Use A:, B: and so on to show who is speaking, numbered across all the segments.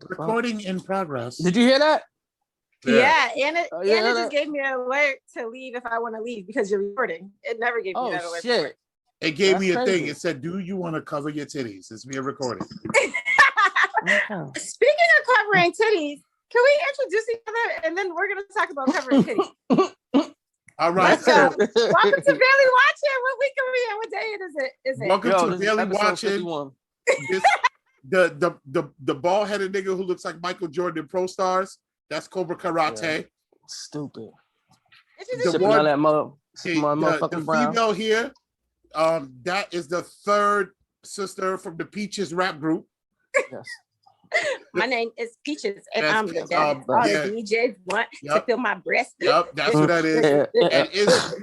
A: Recording in progress.
B: Did you hear that?
C: Yeah, Anna just gave me an alert to leave if I want to leave because you're recording. It never gave me that alert.
B: Shit.
A: It gave me a thing. It said, "Do you want to cover your titties?" It's being recorded.
C: Speaking of covering titties, can we introduce each other and then we're going to talk about covering titties?
A: All right.
C: Let's go. Welcome to Barely Watching. What week are we in? What day is it?
A: Welcome to Barely Watching. The bald-headed nigga who looks like Michael Jordan in Pro Stars. That's Cobra Karate.
B: Yeah. Stupid.
A: The female here, that is the third sister from the Peaches rap group.
B: Yes.
C: My name is Peaches, and I'm the best. All the DJs want to feel my breast.
A: Yep, that's what that is. And it's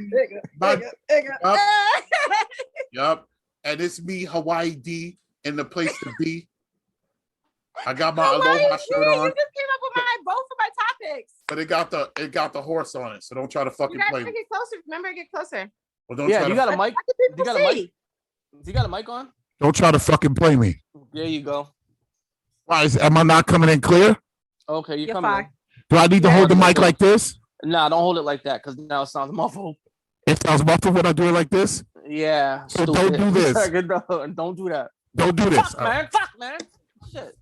A: and it's me, Hawaii D, in the place to be. I got my Aloha shirt on.
C: You just came up with both of my topics.
A: But it got the horse on it, so don't try to fucking play.
C: You gotta get closer. Remember, get closer.
A: Well, don't
B: you got a mic? You got a mic? You got a mic on?
A: Don't try to fucking play me.
B: There you go.
A: Why am I not coming in clear?
B: Okay, you're coming in.
A: Do I need to hold the mic like this?
B: Nah, don't hold it like that because now it sounds muffled.
A: It sounds muffled when I do it like this?
B: Yeah.
A: So don't do this.
B: Don't do that.
A: Don't do this.
B: Fuck, man. Shit.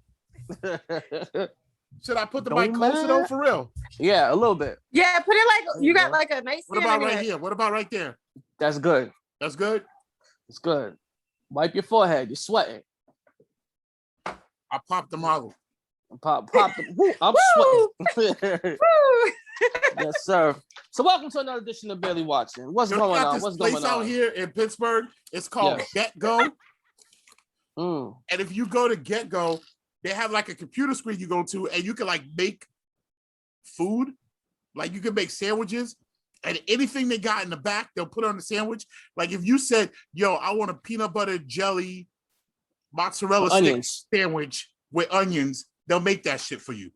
A: Should I put the mic closer though, for real?
B: Yeah, a little bit.
C: Yeah, put it like you got like a nice.
A: What about right here? What about right there?
B: That's good.
A: That's good?
B: It's good. Wipe your forehead. You're sweating.
A: I popped the model.
B: I'm sweating. Yes, sir. So welcome to another edition of Barely Watching. What's going on? What's going on?
A: Out here in Pittsburgh, it's called Get Go. And if you go to Get Go, they have like a computer screen you go to, and you can like make food. Like you can make sandwiches, and anything they got in the back, they'll put on the sandwich. Like if you said, "Yo, I want a peanut butter jelly mozzarella stick sandwich with onions," they'll make that shit for you.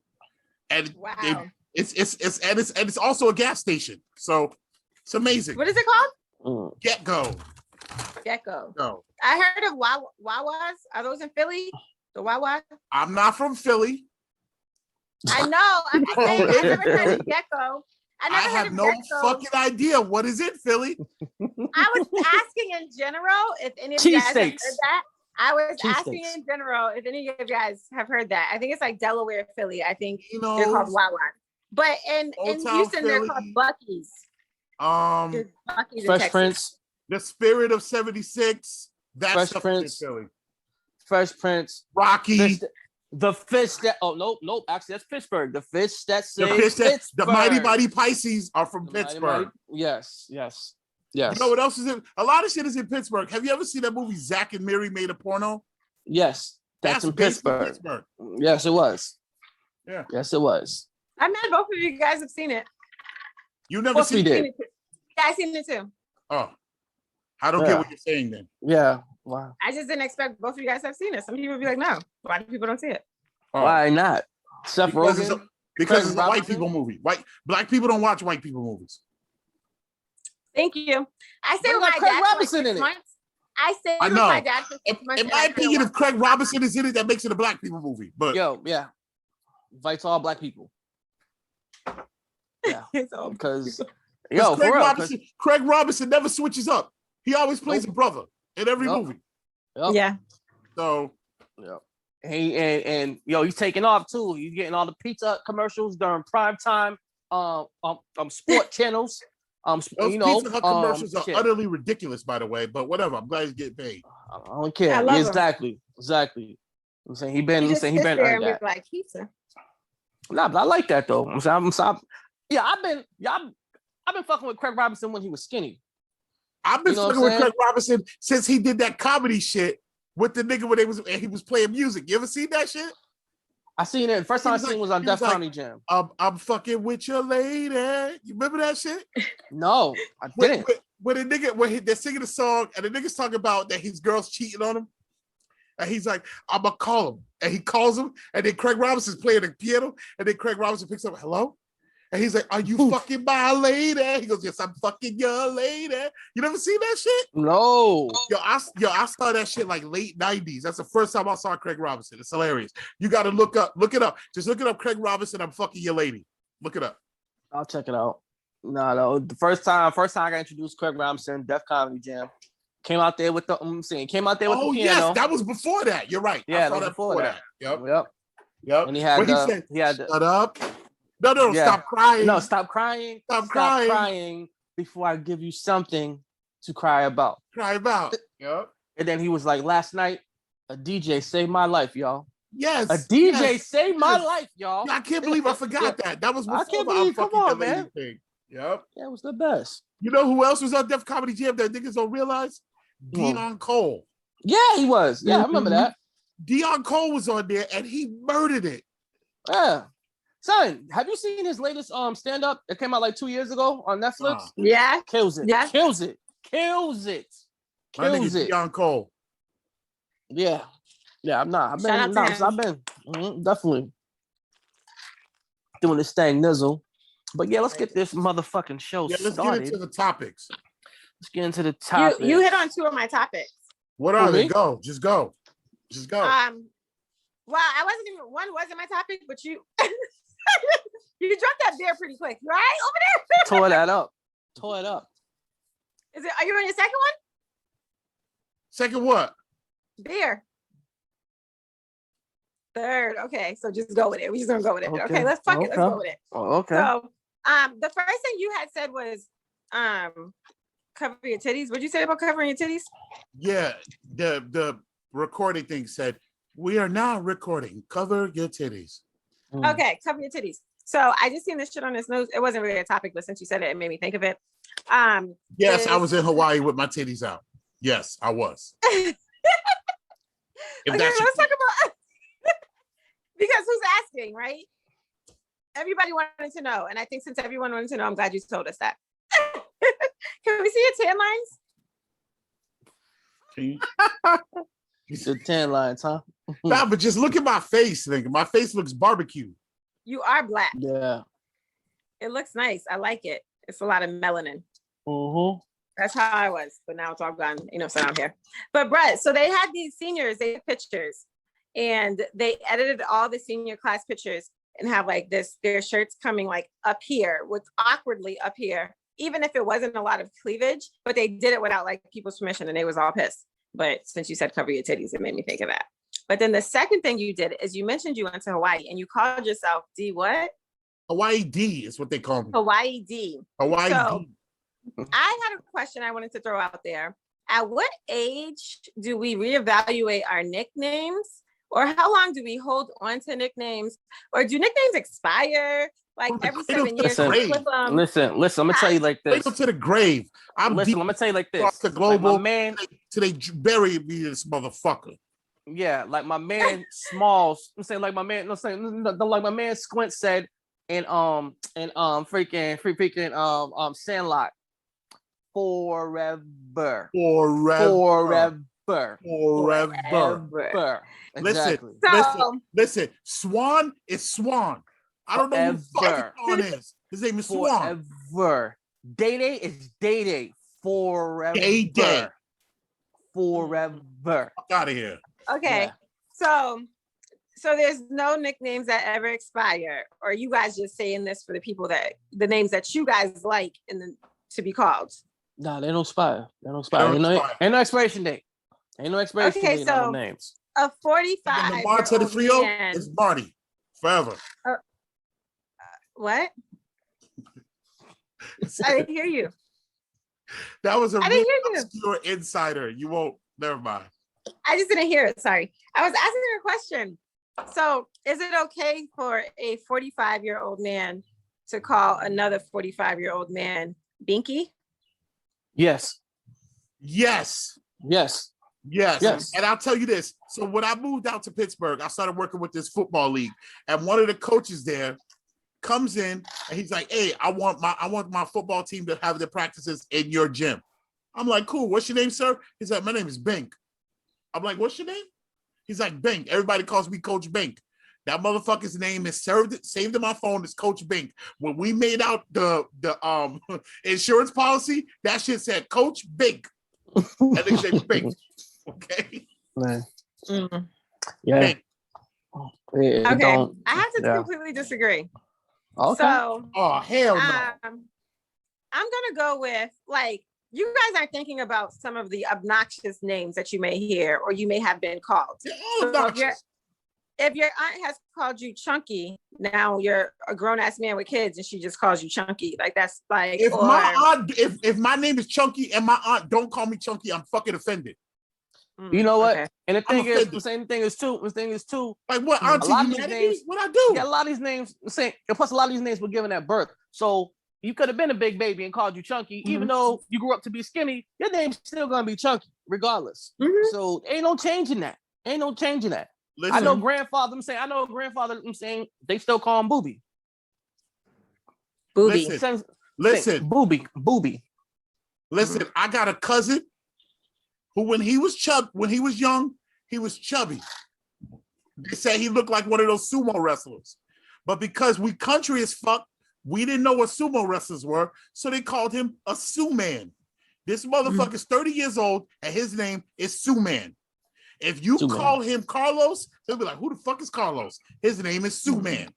A: And it's also a gas station, so it's amazing.
C: What is it called?
A: Get Go.
C: Get Go. Go. I heard of Wawas. Are those in Philly? The Wawa? I'm
A: not from Philly.
C: I know. I'm saying I never heard of Get Go.
A: I have no fucking idea. What is it, Philly?
C: I was asking in general if any of you guys have heard that. I was asking in general if any of you guys have heard that. I think it's like Delaware, Philly. I think they're called Wawa. But in Houston, Philly, they're called Buc-ee's.
A: Buc-ee's Fresh Prince. The Spirit of 76. That's
B: Fresh Prince.
A: Philly.
B: Fresh Prince.
A: Rocky.
B: The fish that nope. Actually, that's Pittsburgh. The fish that saves Pittsburgh.
A: The Mighty Pisces are from Pittsburgh.
B: Yes.
A: You know what else is in? A lot of shit is in Pittsburgh. Have you ever seen that movie Zack and Miri Made a Porno?
B: Yes, that's in Pittsburgh. Yes, it was.
A: Yeah.
B: Yes, it was.
C: I'm mad both of you guys have seen it.
A: You never seen it?
C: Yeah, I seen it too.
A: Oh, I don't get what you're saying then.
B: Yeah. Wow.
C: I just didn't expect both of you guys to have seen it. Some people would be like, no. Why do people don't see it?
B: Why not? Seth Rogen?
A: Because it's a white people movie. Black people don't watch white people movies.
C: Thank you. I stayed with my dad for like 6 months. I stayed with my dad for 6 months.
A: In my opinion, if Craig Robinson is in it, that makes it a black people movie. But
B: invites all black people. Yeah, because
A: Craig Robinson never switches up. He always plays a brother in every movie.
C: Yeah.
A: So.
B: Yeah. And he's taking off too. He's getting all the pizza commercials during prime time. Sport channels.
A: Those Pizza Hut commercials are utterly ridiculous, by the way. But whatever. I'm glad he's getting paid.
B: I don't care. Exactly. I'm saying he been earned that.
C: Like pizza.
B: Nah, but I like that though. I've been fucking with Craig Robinson when he was skinny.
A: I've been fucking with Craig Robinson since he did that comedy shit with the nigga when he was playing music. You ever seen that shit?
B: I seen it. First time I seen it was on Def Comedy Jam.
A: I'm fucking with your lady. You remember that shit?
B: No, I didn't.
A: When they're singing the song and the nigga's talking about that his girl's cheating on him. And he's like, I'm gonna call him. And he calls him. And then Craig Robinson's playing the piano. And then Craig Robinson picks up, hello? And he's like, "Are you fucking my lady?" He goes, "Yes, I'm fucking your lady." You never seen that shit?
B: No.
A: I saw that shit like late 90s. That's the first time I saw Craig Robinson. It's hilarious. You got to look it up. Just look it up, Craig Robinson, I'm fucking your lady. Look it up.
B: I'll check it out. No. The first time I got introduced Craig Robinson, Def Comedy Jam. Came out there with the the piano.
A: Oh, yes, that was before that. You're right.
B: Yeah, I saw that before that.
A: Yep.
B: And he had
A: shut up. No, stop crying.
B: No, stop crying.
A: Stop crying
B: before I give you something to cry about.
A: Yep.
B: And then he was like, last night, a DJ saved my life, y'all.
A: Yes.
B: A DJ saved my life, y'all.
A: Yeah, I can't believe I forgot that. That was before
B: I can't believe, come on, man.
A: Thing. Yep.
B: Yeah, it was the best.
A: You know who else was on Def Comedy Jam that niggas don't realize? Dion Cole.
B: Yeah, he was. Yeah, I remember that.
A: Dion Cole was on there and he murdered it.
B: Yeah. Son, have you seen his latest stand-up that came out like 2 years ago on Netflix?
C: Yeah.
B: Kills it.
C: Yeah.
B: Kills it.
A: Dion Cole.
B: Yeah. Yeah, I've been definitely doing this thing, nizzle. But yeah, let's get this motherfucking show started.
A: Let's get into the topics.
B: Let's get into the topics.
C: You hit on two of my topics.
A: What are they? Go. Just go.
C: Well, I wasn't even, one wasn't my topic, but you you dropped that beer pretty quick, right? Over there.
B: Tore it up.
C: Are you on your second one?
A: Second what?
C: Beer. Third. Okay, so just go with it. We're just gonna go with it. Okay, let's fuck it. Let's go with it.
B: Oh, okay.
C: So the first thing you had said was cover your titties. What'd you say about covering your titties?
A: Yeah, the recording thing said, "We are now recording. Cover your titties."
C: Okay, cover your titties. So I just seen this shit on this news. It wasn't really a topic, but since you said it, it made me think of it.
A: Yes, I was in Hawaii with my titties out. Yes, I was.
C: Okay, let's talk about because who's asking, right? Everybody wanted to know, and I think since everyone wanted to know, I'm glad you told us that. Can we see your tan lines?
B: The tan lines, huh?
A: Nah, but just look at my face, nigga. My face looks barbecue.
C: You are black.
B: Yeah.
C: It looks nice. I like it. It's a lot of melanin.
B: Mm-hmm.
C: That's how I was, but now it's all gone. So I'm here. But Brett, so they had these seniors, they had pictures, and they edited all the senior class pictures and have like their shirts coming like up here, with awkwardly up here, even if it wasn't a lot of cleavage, but they did it without like people's permission, and they was all pissed. But since you said cover your titties, it made me think of that. But then the second thing you did is you mentioned you went to Hawaii and you called yourself D what?
A: Hawaii D is what they call me.
C: Hawaii D.
A: Hawaii D.
C: I had a question I wanted to throw out there. At what age do we reevaluate our nicknames? Or how long do we hold on to nicknames? Or do nicknames expire? Like every 7 years?
B: Listen, I'm gonna tell you like this.
A: Go to the grave.
B: I'm gonna tell you like this.
A: The global
B: like my man,
A: till they bury me, this motherfucker.
B: Yeah, like my man Smalls. I'm saying like my man. Like my man Squint said in freaking Sandlot. Forever.
A: Exactly. Listen. Swan is Swan. I don't know who Swan is. His name is Swan.
B: Forever. Day is Day. Forever.
A: Day.
B: Forever.
A: Out of here.
C: Okay. Yeah. So there's no nicknames that ever expire, or you guys just saying this for the people the names that you guys like to be called?
B: No, they don't expire. Ain't no expiration date. Ain't no expiration date on the names.
C: A 45.
A: The bartender trio is Marty forever.
C: What? I didn't hear you.
A: That was a real obscure insider. You won't. Never mind.
C: I just didn't hear it. Sorry. I was asking a question. So, is it okay for a 45-year-old man to call another 45-year-old man Binky?
B: Yes.
A: And I'll tell you this. So when I moved out to Pittsburgh, I started working with this football league, and one of the coaches there comes in and he's like, "Hey, I want my football team to have their practices in your gym." I'm like, "Cool. What's your name, sir?" He's like, "My name is Bink." I'm like, "What's your name?" He's like, "Bink." Everybody calls me Coach Bink. That motherfucker's name is saved in my phone as Coach Bink. When we made out the insurance policy, that shit said Coach Bink. That nigga said Bink. Okay.
B: Man. Yeah.
A: Bink.
C: Okay. I have to completely disagree.
B: Okay.
C: So,
A: hell no.
C: I'm gonna go with like you guys are thinking about some of the obnoxious names that you may hear or you may have been called. So if your aunt has called you Chunky, now you're a grown-ass man with kids and she just calls you Chunky. Like that's like
A: if my name is Chunky and my aunt don't call me Chunky, I'm fucking offended.
B: You know what? Okay. And the thing is, the same thing is too.
A: Like what? Auntie, you mad at me? What I do?
B: Yeah, a lot of these names. Plus, a lot of these names were given at birth. So you could have been a big baby and called you Chunky, even though you grew up to be skinny. Your name's still gonna be Chunky, regardless. So ain't no changing that. Listen. I know grandfather. I'm saying they still call him Booby.
A: Listen.
B: Booby.
A: Listen, I got a cousin who, when he was young, he was chubby. They say he looked like one of those sumo wrestlers. But because we country as fuck, we didn't know what sumo wrestlers were, so they called him a Sue Man. This motherfucker's 30 years old, and his name is Sue Man. If you call him Carlos, they'll be like, who the fuck is Carlos? His name is Sue Man.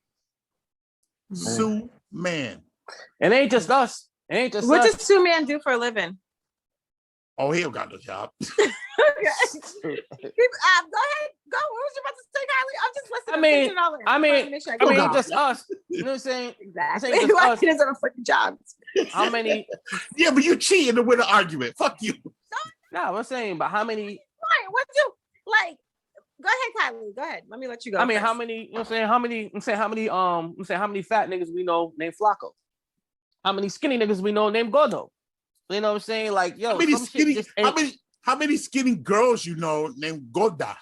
A: Sue Man.
B: It ain't just us.
C: What does Sue Man do for a living?
A: Oh, he don't got no job.
C: Go ahead. Go. What was you about to say, Kylie? I'm just listening.
B: I mean, just us. You know what I'm saying?
C: Exactly. Why he doesn't have a fucking job?
B: How many?
A: Yeah, but you cheating to win an argument. Fuck you.
B: No, I'm saying, but how many?
C: Right. What you like? Go ahead, Kylie. Go ahead. Let me let you go.
B: I mean, how many? You know what I'm saying? How many fat niggas we know named Flacco? How many skinny niggas we know named Gordo? You know what I'm saying? Like, yo,
A: how many skinny girls you know named Gorda?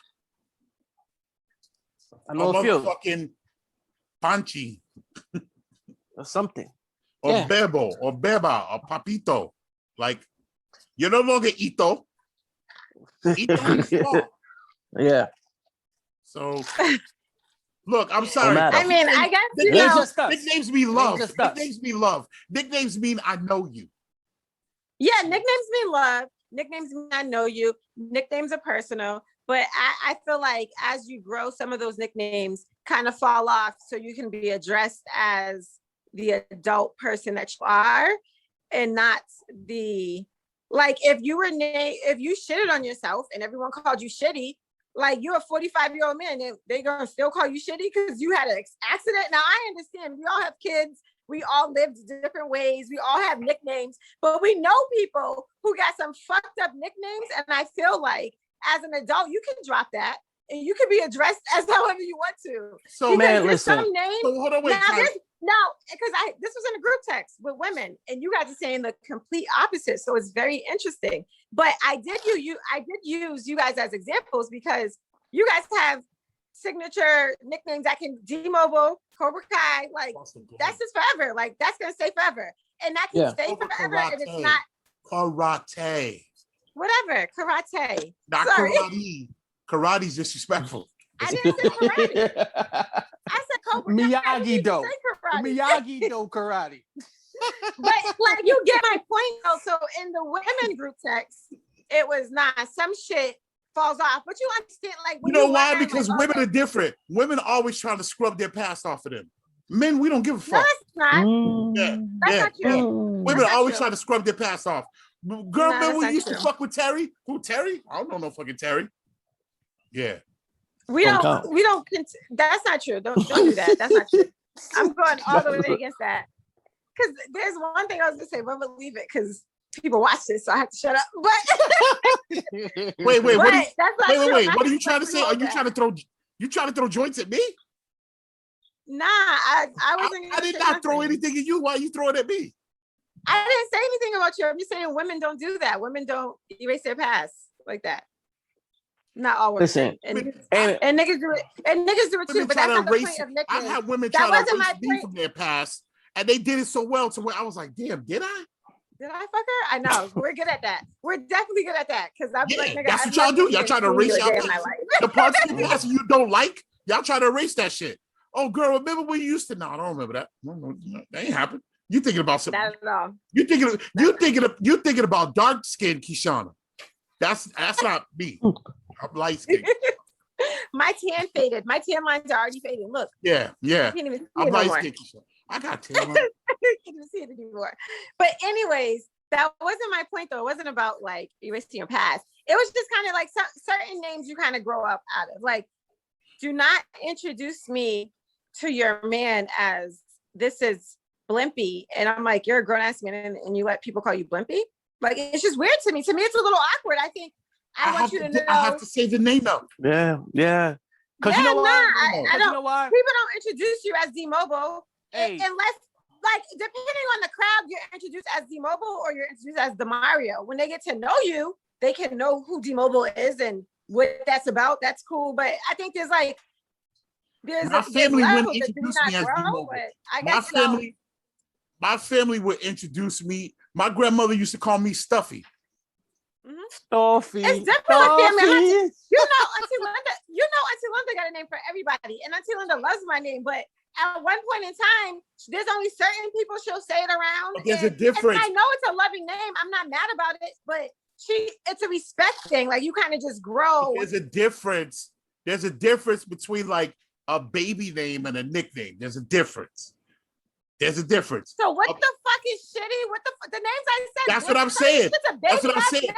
B: I know a few.
A: Fucking Panchi.
B: Or something.
A: Or Bebo, or Beba, or Papito. Like, you're no longer Ito. Ito is small.
B: Yeah.
A: So, look, I'm sorry.
C: I mean, I guess
A: nicknames mean love. Nicknames mean love. Nicknames mean I know you.
C: Yeah, nicknames mean love. Nicknames mean I know you. Nicknames are personal. But I feel like as you grow, some of those nicknames kind of fall off so you can be addressed as the adult person that you are and not the, like, if you shitted on yourself and everyone called you shitty, like you're a 45-year-old man, they're going to still call you shitty because you had an accident. Now, I understand we all have kids. We all lived different ways. We all have nicknames, but we know people who got some fucked up nicknames. And I feel like as an adult, you can drop that and you can be addressed as however you want to.
B: So, because man, listen.
C: Some names,
A: so hold on, wait.
C: Because this was in a group text with women, and you guys are saying the complete opposite. So it's very interesting. But I did use you guys as examples because you guys have signature nicknames that can D-Mobile, Cobra Kai, like that's just forever. Like that's gonna stay forever, and that can stay forever.
A: Karate.
C: And it's not
A: karate.
C: Whatever, karate.
A: Not karate. Karate's disrespectful.
C: I didn't say karate. I said Cobra Kai.
B: Miyagi-Do. Miyagi-Do karate.
C: But like you get my point though. So in the women group text, it was not some shit falls off. But you understand, like
A: you know why? Because women are different. Women are always trying to scrub their past off of them. Men, we don't give a fuck.
C: No, it's not. That's not true.
A: Women are always trying to scrub their past off. Girl, remember we used to fuck with Terry? Who, Terry? I don't know no fucking Terry. Yeah.
C: We don't. That's not true. Don't do that. That's not true. I'm going all the way against that. Because there's one thing I was gonna say, but I'm gonna leave it because people watch this, so I have to shut up. But
A: wait. What are you trying to say? Are you trying to throw joints at me?
C: Nah, I wasn't.
A: I did not throw anything at you. Why are you throwing at me?
C: I didn't say anything about you. I'm just saying women don't do that. Women don't erase their past like that. Not always.
B: Listen,
C: and niggas do it. And niggas do it too. But that's not the point of nicknames.
A: I've had women try to erase me from their past, and they did it so well to where I was like, "Damn, did I?
C: Did I fuck her? I know. We're good at that. We're definitely good at that because I'm like, nigga,
A: that's what y'all do. Y'all try to erase out the parts of your past you don't like. Y'all try to erase that shit. Oh, girl, remember when you used to? No, I don't remember that. No, that ain't happened. You thinking about something? Not at all. You thinking about dark skinned Kishana. That's not me. I'm light skinned.
C: My tan faded. My tan lines are already fading. Look.
A: Yeah. I'm light skinned Kishana. I got tan lines.
C: I can't even see it anymore. But anyways, that wasn't my point though. It wasn't about like erasing your past. It was just kind of like certain names you kind of grow up out of. Like, do not introduce me to your man as this is Blimpy. And I'm like, you're a grown ass man and you let people call you Blimpy? Like, it's just weird to me. To me, it's a little awkward. I think I want you to know.
A: I have to say the name though.
B: Yeah. Because
C: you know why? I don't. You know why? People don't introduce you as D-Mobile unless, like, depending on the crowd, you're introduced as D-Mobile or you're introduced as the Mario. When they get to know you, they can know who D-Mobile is and what that's about. That's cool. But I think there's
A: my family wouldn't introduce me as D-Mobile. My family would introduce me. My grandmother used to call me Stuffy.
B: Stuffy.
C: It's different with family. Auntie Linda got a name for everybody, and Auntie Linda loves my name. But at one point in time, there's only certain people she'll say it around.
A: But there's a difference.
C: I know it's a loving name. I'm not mad about it, but it's a respect thing. Like, you kind of just grow.
A: There's a difference. There's a difference between like a baby name and a nickname. There's a difference. So what
C: the fuck is shitty? What the names I said?
A: That's what I'm saying.
C: That's what I'm saying.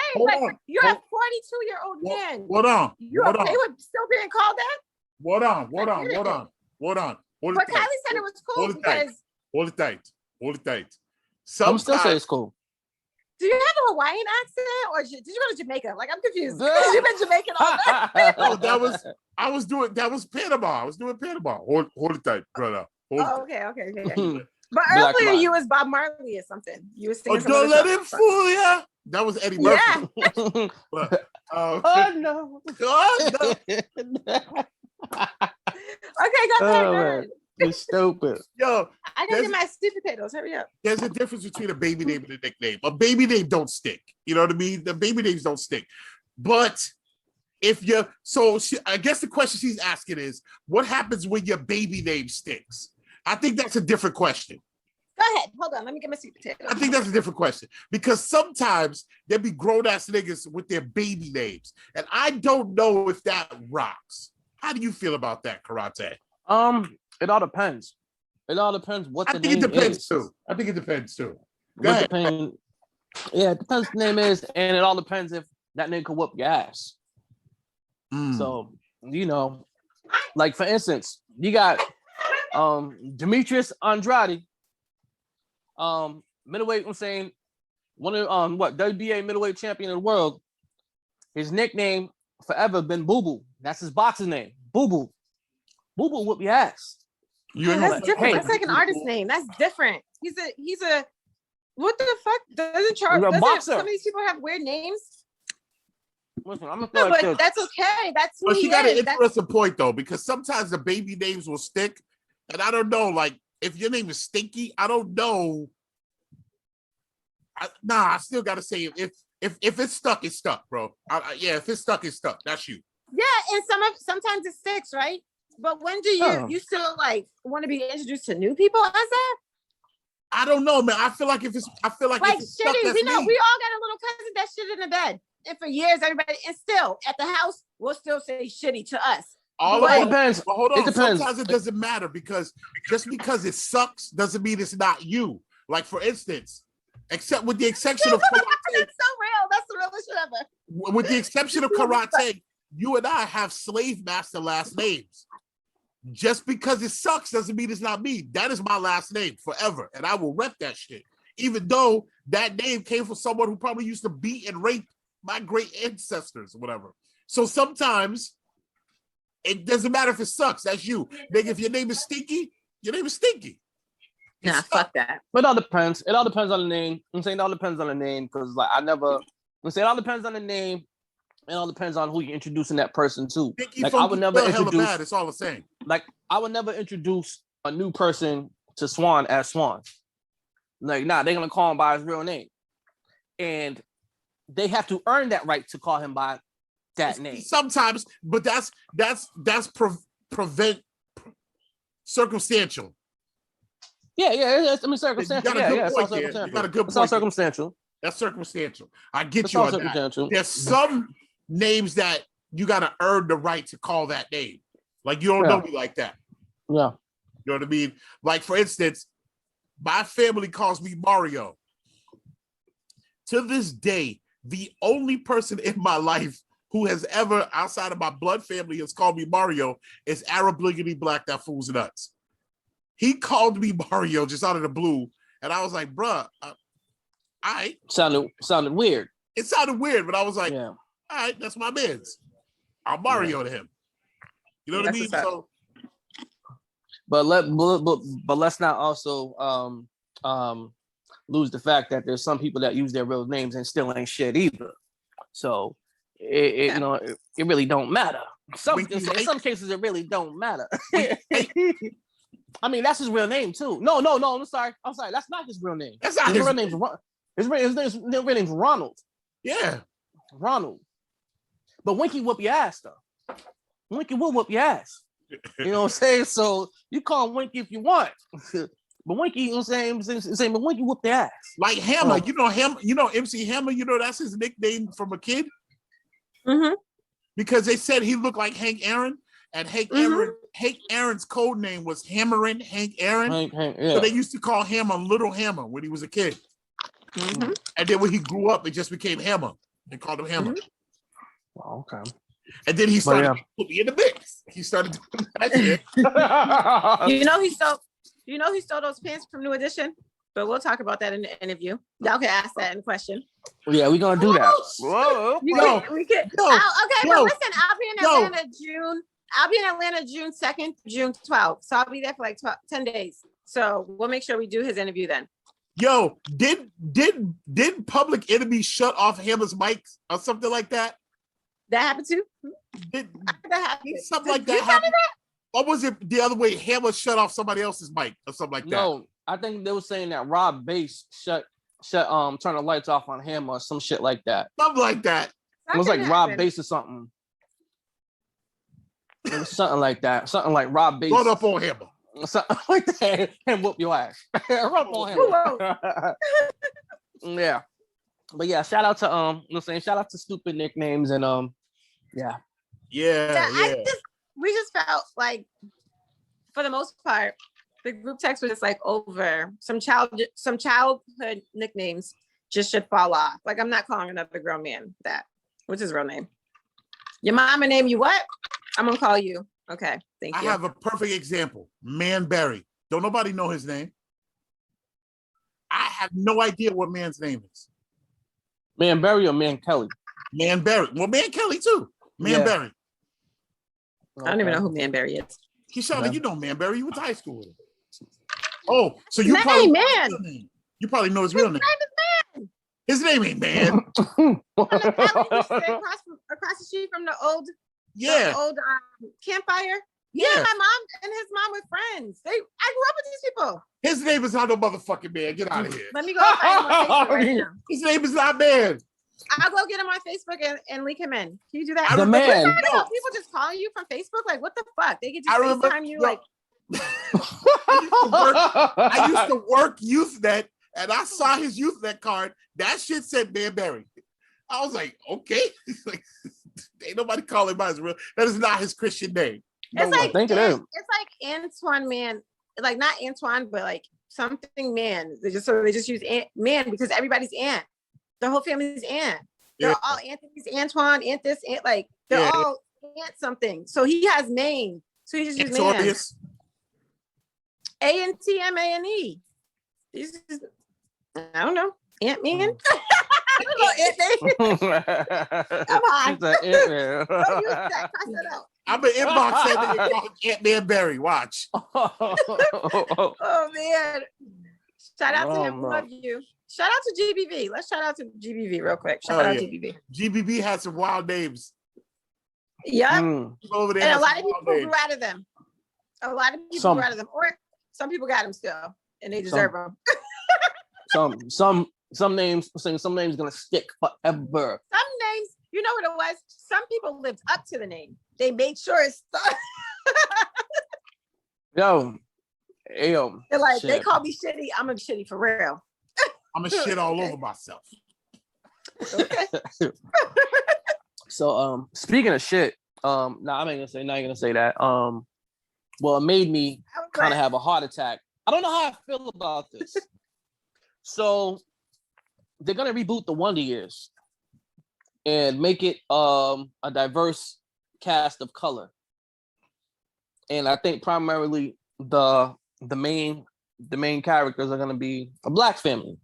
C: You're a 42-year-old man.
A: Hold on.
C: You okay with still being called that?
A: Hold on.
C: But Kylie said it was cool because.
A: Hold it tight.
B: I'm still saying it's cool.
C: Do you have a Hawaiian accent or did you go to Jamaica? Like, I'm confused. You've been Jamaican all day.
A: No, that was Panama. I was doing Panama. Hold it tight, brother.
C: Okay. But earlier you was Bob Marley or something. You were singing.
A: Don't let him fool ya. That was Eddie Murphy.
C: Yeah.
A: But,
B: oh no.
C: Okay, go ahead.
B: You're stupid.
A: Yo,
C: I gotta get my sweet potatoes. Hurry up.
A: There's a difference between a baby name and a nickname. A baby name don't stick. You know what I mean? The baby names don't stick. But I guess the question she's asking is, what happens when your baby name sticks? I think that's a different question.
C: Go ahead. Hold on. Let me get my sweet potato.
A: I think that's a different question because sometimes there be grown ass niggas with their baby names, and I don't know if that rocks. How do you feel about that, Karate?
B: It all depends. It all depends what the name is.
A: I think it depends too.
B: It depends what the name is, and it all depends if that nigga could whoop your ass. So, like for instance, you got Demetrius Andrade, middleweight, I'm saying one of WBA middleweight champion of the world. His nickname forever been Boo Boo. That's his boxing name. Boo Boo. Boo Boo whoop your ass.
C: That's different. That's like an artist name. That's different. He's a what the fuck? Doesn't some of these people have weird names?
B: Listen, I'm
C: but that's okay. That's who
A: she got an interesting point though, because sometimes the baby names will stick, and I don't know. Like, if your name is Stinky, I don't know. I still gotta say if it's stuck, it's stuck, bro. If it's stuck, it's stuck. That's you.
C: Yeah, and sometimes it sticks, right? But when do you still like want to be introduced to new people as that?
A: I don't know, man. I feel like if it's
C: shitty.
A: Stuck,
C: we all got a little cousin that shit in the bed. And for years, everybody, and still at the house, we'll still say shitty to us.
B: It depends.
A: But hold on. It depends. Sometimes it doesn't matter because just because it sucks doesn't mean it's not you. Like, for instance, except with the exception of karate.
C: That's so real. That's the realest shit ever.
A: With the exception of karate, you and I have slave master last names. Just because it sucks doesn't mean it's not me. That is my last name forever, and I will rep that shit. Even though that name came from someone who probably used to beat and rape my great ancestors or whatever. So sometimes it doesn't matter if it sucks. That's you. Nigga, if your name is Stinky, your name is Stinky.
C: Nah, fuck that.
B: But it all depends. It all depends on the name. I'm saying it all depends on the name because, like, it all depends on the name. It all depends on who you're introducing that person to. Like, I would never introduce.
A: Bad, it's all the same.
B: Like, I would never introduce a new person to Swan as Swan. Like, they're gonna call him by his real name, and they have to earn that right to call him by that name.
A: Sometimes, but that's prevent circumstantial.
B: Yeah. I mean, circumstantial.
A: You
B: It's all circumstantial.
A: You got a good point.
B: It's all circumstantial.
A: That's circumstantial. I get you on that. There's some names that you got to earn the right to call that name. Like, you don't know me like that.
B: Yeah.
A: You know what I mean? Like, for instance, my family calls me Mario. To this day, the only person in my life who has ever, outside of my blood family, has called me Mario is Arab Bliggity Black that fools nuts. He called me Mario just out of the blue, and I was like, bruh,
B: sounded weird.
A: It sounded weird, but I was like, all right, that's my man's. I'm Mario to him. You know what I mean? So,
B: but let's not also lose the fact that there's some people that use their real names and still ain't shit either. So it really don't matter. In some cases it really don't matter. I mean, that's his real name too. No, I'm sorry. That's not his real name.
A: That's not his real name.
B: His real name's Ronald.
A: Yeah.
B: Ronald. But Winky whoop your ass though. Winky will whoop your ass. You know what I'm saying? So you call him Winky if you want. But Winky, you know what I'm saying? But Winky whoop their ass.
A: Like Hammer, MC Hammer, that's his nickname from a kid.
C: Mm-hmm.
A: Because they said he looked like Hank Aaron, and Hank Aaron's code name was Hammerin' Hank Aaron. So they used to call Hammer Little Hammer when he was a kid.
C: Mm-hmm.
A: And then when he grew up, it just became Hammer. They called him Hammer.
B: Well, okay.
A: And then he started to put me in the mix. He started doing that shit.
C: He stole those pants from New Edition, but we'll talk about that in the interview. Y'all can ask that in question.
B: Yeah, we're gonna do that.
C: Whoa, we can. But listen, I'll be in Atlanta June. I'll be in Atlanta June 2nd, June 12th. So I'll be there for like 10 days. So we'll make sure we do his interview then.
A: Yo, did Public Enemy shut off Hammer's mics or something like that?
C: That happened too?
A: Did something like that happen? Or was it the other way? Hammer shut off somebody else's mic or something like that?
B: No, I think they were saying that Rob Bass turned the lights off on Hammer or some shit like that.
A: Something like that.
B: It was like Rob Bass or something. It was something like that. Something like Rob Bass.
A: Run up on Hammer.
B: Something like that and whoop your ass. Run up on Hammer. Yeah. But yeah, shout out to shout out to stupid nicknames and
A: Yeah.
C: We just felt like, for the most part, the group text was just like over some childhood nicknames just should fall off. Like, I'm not calling another grown man that. What's his real name? Your mama name you what? I'm gonna call you. Okay, thank you.
A: I have a perfect example. Man Barry. Don't nobody know his name. I have no idea what man's name is.
B: Man Barry or Man Kelly?
A: Man Barry. Well, Man Kelly too. Man Barry.
C: I don't even know who Man Barry is.
A: Keishana, you know Man Barry. You went to high school with him. Oh, so you you probably know his real name. His name ain't Man.
C: Across the street from the old campfire. Yeah, my mom and his mom were friends. I grew up with these people.
A: His name is not no motherfucking Man. Get out of here.
C: Let me go find him on Facebook right now.
A: His name is not Man.
C: I'll go get him on Facebook and link him in. Can you do that?
B: The man.
C: People just calling you from Facebook. Like, what the fuck? They could just FaceTime you. Like,
A: I used to work YouthNet, and I saw his YouthNet card. That shit said Man Barry. I was like, okay. Like, ain't nobody calling by his real. That is not his Christian name.
C: No it's like it's like Antoine Man, like not Antoine, but like something Man. They just use Man because everybody's aunt. The whole family's aunt. They're all Anthony's, Antoine, Aunt this, Aunt like they're all Aunt something. So he has name. So he just uses Man. ANTMANE. I don't know. Ant Man. Come on. Don't use that. Cross it out.
A: I'm an inbox that called Ant-Man Barry. Watch.
C: Oh man. Shout out to him. Love you. Shout out to GBV. Let's shout out to GBV real quick. Shout out GBV.
A: GBV had some wild names.
C: Yeah. Over there and a lot of people grew out of them. A lot of people grew out of them. Or some people got them still. And they deserve them.
B: Some names gonna stick forever.
C: Some names, you know what it was? Some people lived up to the name. They made sure it stuck.
B: Yo.
C: They're like, they call me shitty. I'm a shitty for real.
A: I'm a shit all over myself.
C: Okay.
B: So speaking of shit, I'm not gonna say that. Well, it made me kind of have a heart attack. I don't know how I feel about this. So they're gonna reboot the Wonder Years and make it a diverse cast of color. And I think primarily the main characters are gonna be a black family.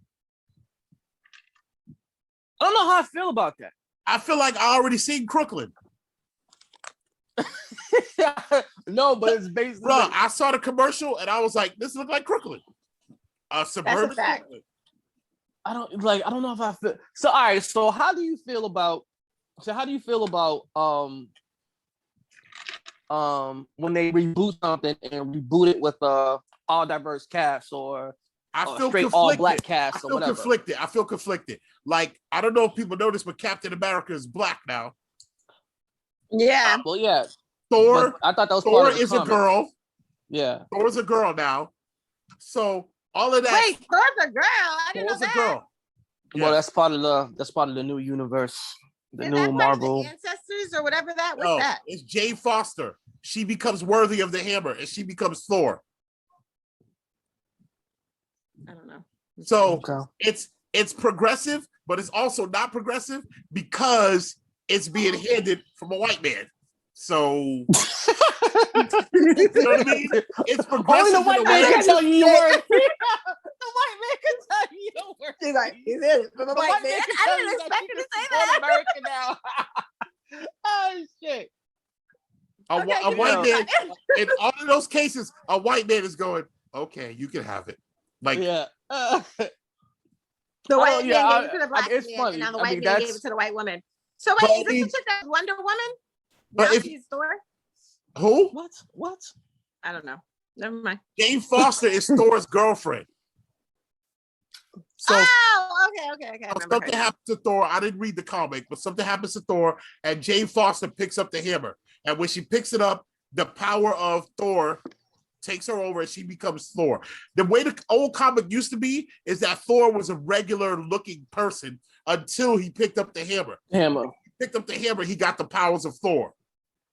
B: I don't know how I feel about that.
A: I feel like I already seen Crooklyn.
B: No, but it's basically.
A: Bro, I saw the commercial and I was like, "This looks like Crooklyn." Suburban Crooklyn.
B: I don't know if I feel. So all right. So how do you feel about? When they reboot something and reboot it with all diverse cast or
A: I feel
B: straight all black cast or whatever.
A: I feel conflicted. Like, I don't know if people know this, but Captain America is black now.
C: Yeah.
B: Well, yeah.
A: Thor.
B: I thought that was
A: Thor
B: part of the
A: is
B: comic.
A: a girl.
B: Yeah.
A: Thor's a girl now. So all of that.
C: Wait, Thor's a girl. I didn't know that. Girl.
B: Yeah. Well, that's part of the new universe. The new Marvel
C: ancestors or whatever that. What's that?
A: It's Jane Foster. She becomes worthy of the hammer and she becomes Thor.
C: I don't know.
A: So it's progressive, but it's also not progressive because it's being handed from a white man. So you know what I mean? It's progressive.
B: Only the white man can tell you your word. The white man can tell you your word.
C: He's like, he's in from a white man. I didn't expect you to say that.
B: American now. Oh shit.
A: A white man in all of those cases, a white man is going, okay, you can have it. Like
B: the
C: white man gave it to the black man, and now the white man gave it to the white woman. So wait, is this the chick that's Wonder Woman? But now she's Thor?
A: Who?
B: What?
C: I don't know. Never mind.
A: Jane Foster is Thor's girlfriend. So,
C: okay.
A: Something happens to Thor. I didn't read the comic, but something happens to Thor, and Jane Foster picks up the hammer. And when she picks it up, the power of Thor takes her over, and she becomes Thor. The way the old comic used to be is that Thor was a regular-looking person until he picked up the hammer. When he picked up the hammer, he got the powers of Thor.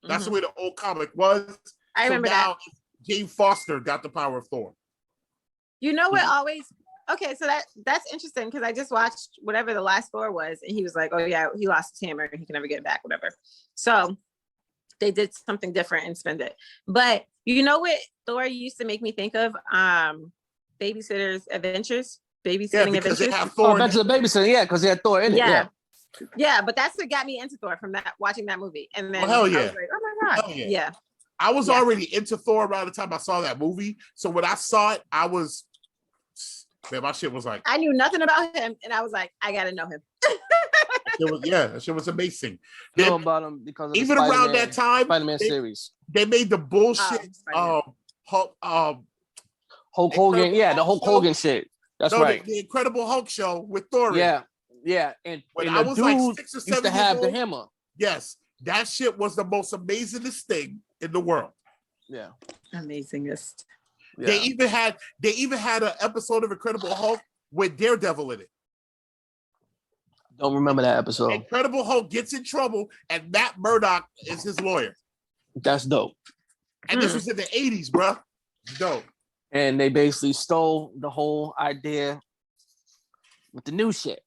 A: That's the way the old comic was.
C: I remember that.
A: Jane Foster got the power of Thor.
C: You know what always... Okay, so that's interesting because I just watched whatever the last Thor was, and he was like, "Oh yeah, he lost his hammer and he can never get it back, whatever." So they did something different and spend it. But you know what Thor used to make me think of? Babysitter's Adventures, babysitting
A: Adventures.
B: They have Thor. Adventures of Babysitting, because they had Thor in it.
C: Yeah, but that's what got me into Thor from watching that movie. And then
A: hell yeah.
C: I was like, oh my god, yeah.
A: I was already into Thor around the time I saw that movie. So when I saw it, I was. Man, my shit was like
C: I knew nothing about him, and I was like, I gotta know him.
A: that shit was amazing.
B: I know about him because of
A: even around that time,
B: Spider-Man series.
A: They made the bullshit
B: Hulk Hogan, the Hulk Hogan shit. That's right.
A: The Incredible Hulk show with Thor.
B: Yeah. And
A: when
B: and
A: I was like 6 or 7
B: used to have the hammer.
A: Yes, that shit was the most amazingest thing in the world.
B: Yeah,
C: amazingest.
A: Yeah. They even had an episode of Incredible Hulk with Daredevil in it.
B: Don't remember that episode.
A: Incredible Hulk gets in trouble, and Matt Murdock is his lawyer.
B: That's dope.
A: And this was in the 80s, bro. Dope.
B: And they basically stole the whole idea with the new shit.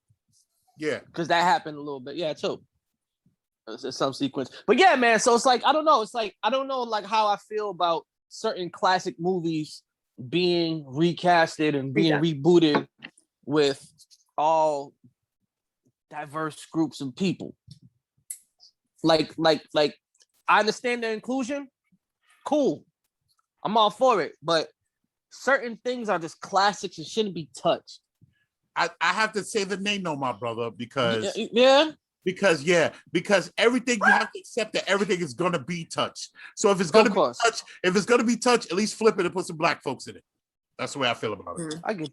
A: Yeah.
B: Because that happened a little bit. Yeah, too. It's some sequence. But yeah, man. So it's like, I don't know. It's like, I don't know like how I feel about certain classic movies being recasted and being rebooted with all diverse groups of people. Like I understand the inclusion. Cool. I'm all for it. But certain things are just classics and shouldn't be touched.
A: I have to say the name, no, my brother, because because everything you have to accept that everything is gonna be touched. So if it's gonna be touched, at least flip it and put some black folks in it. That's the way I feel about it.
B: I get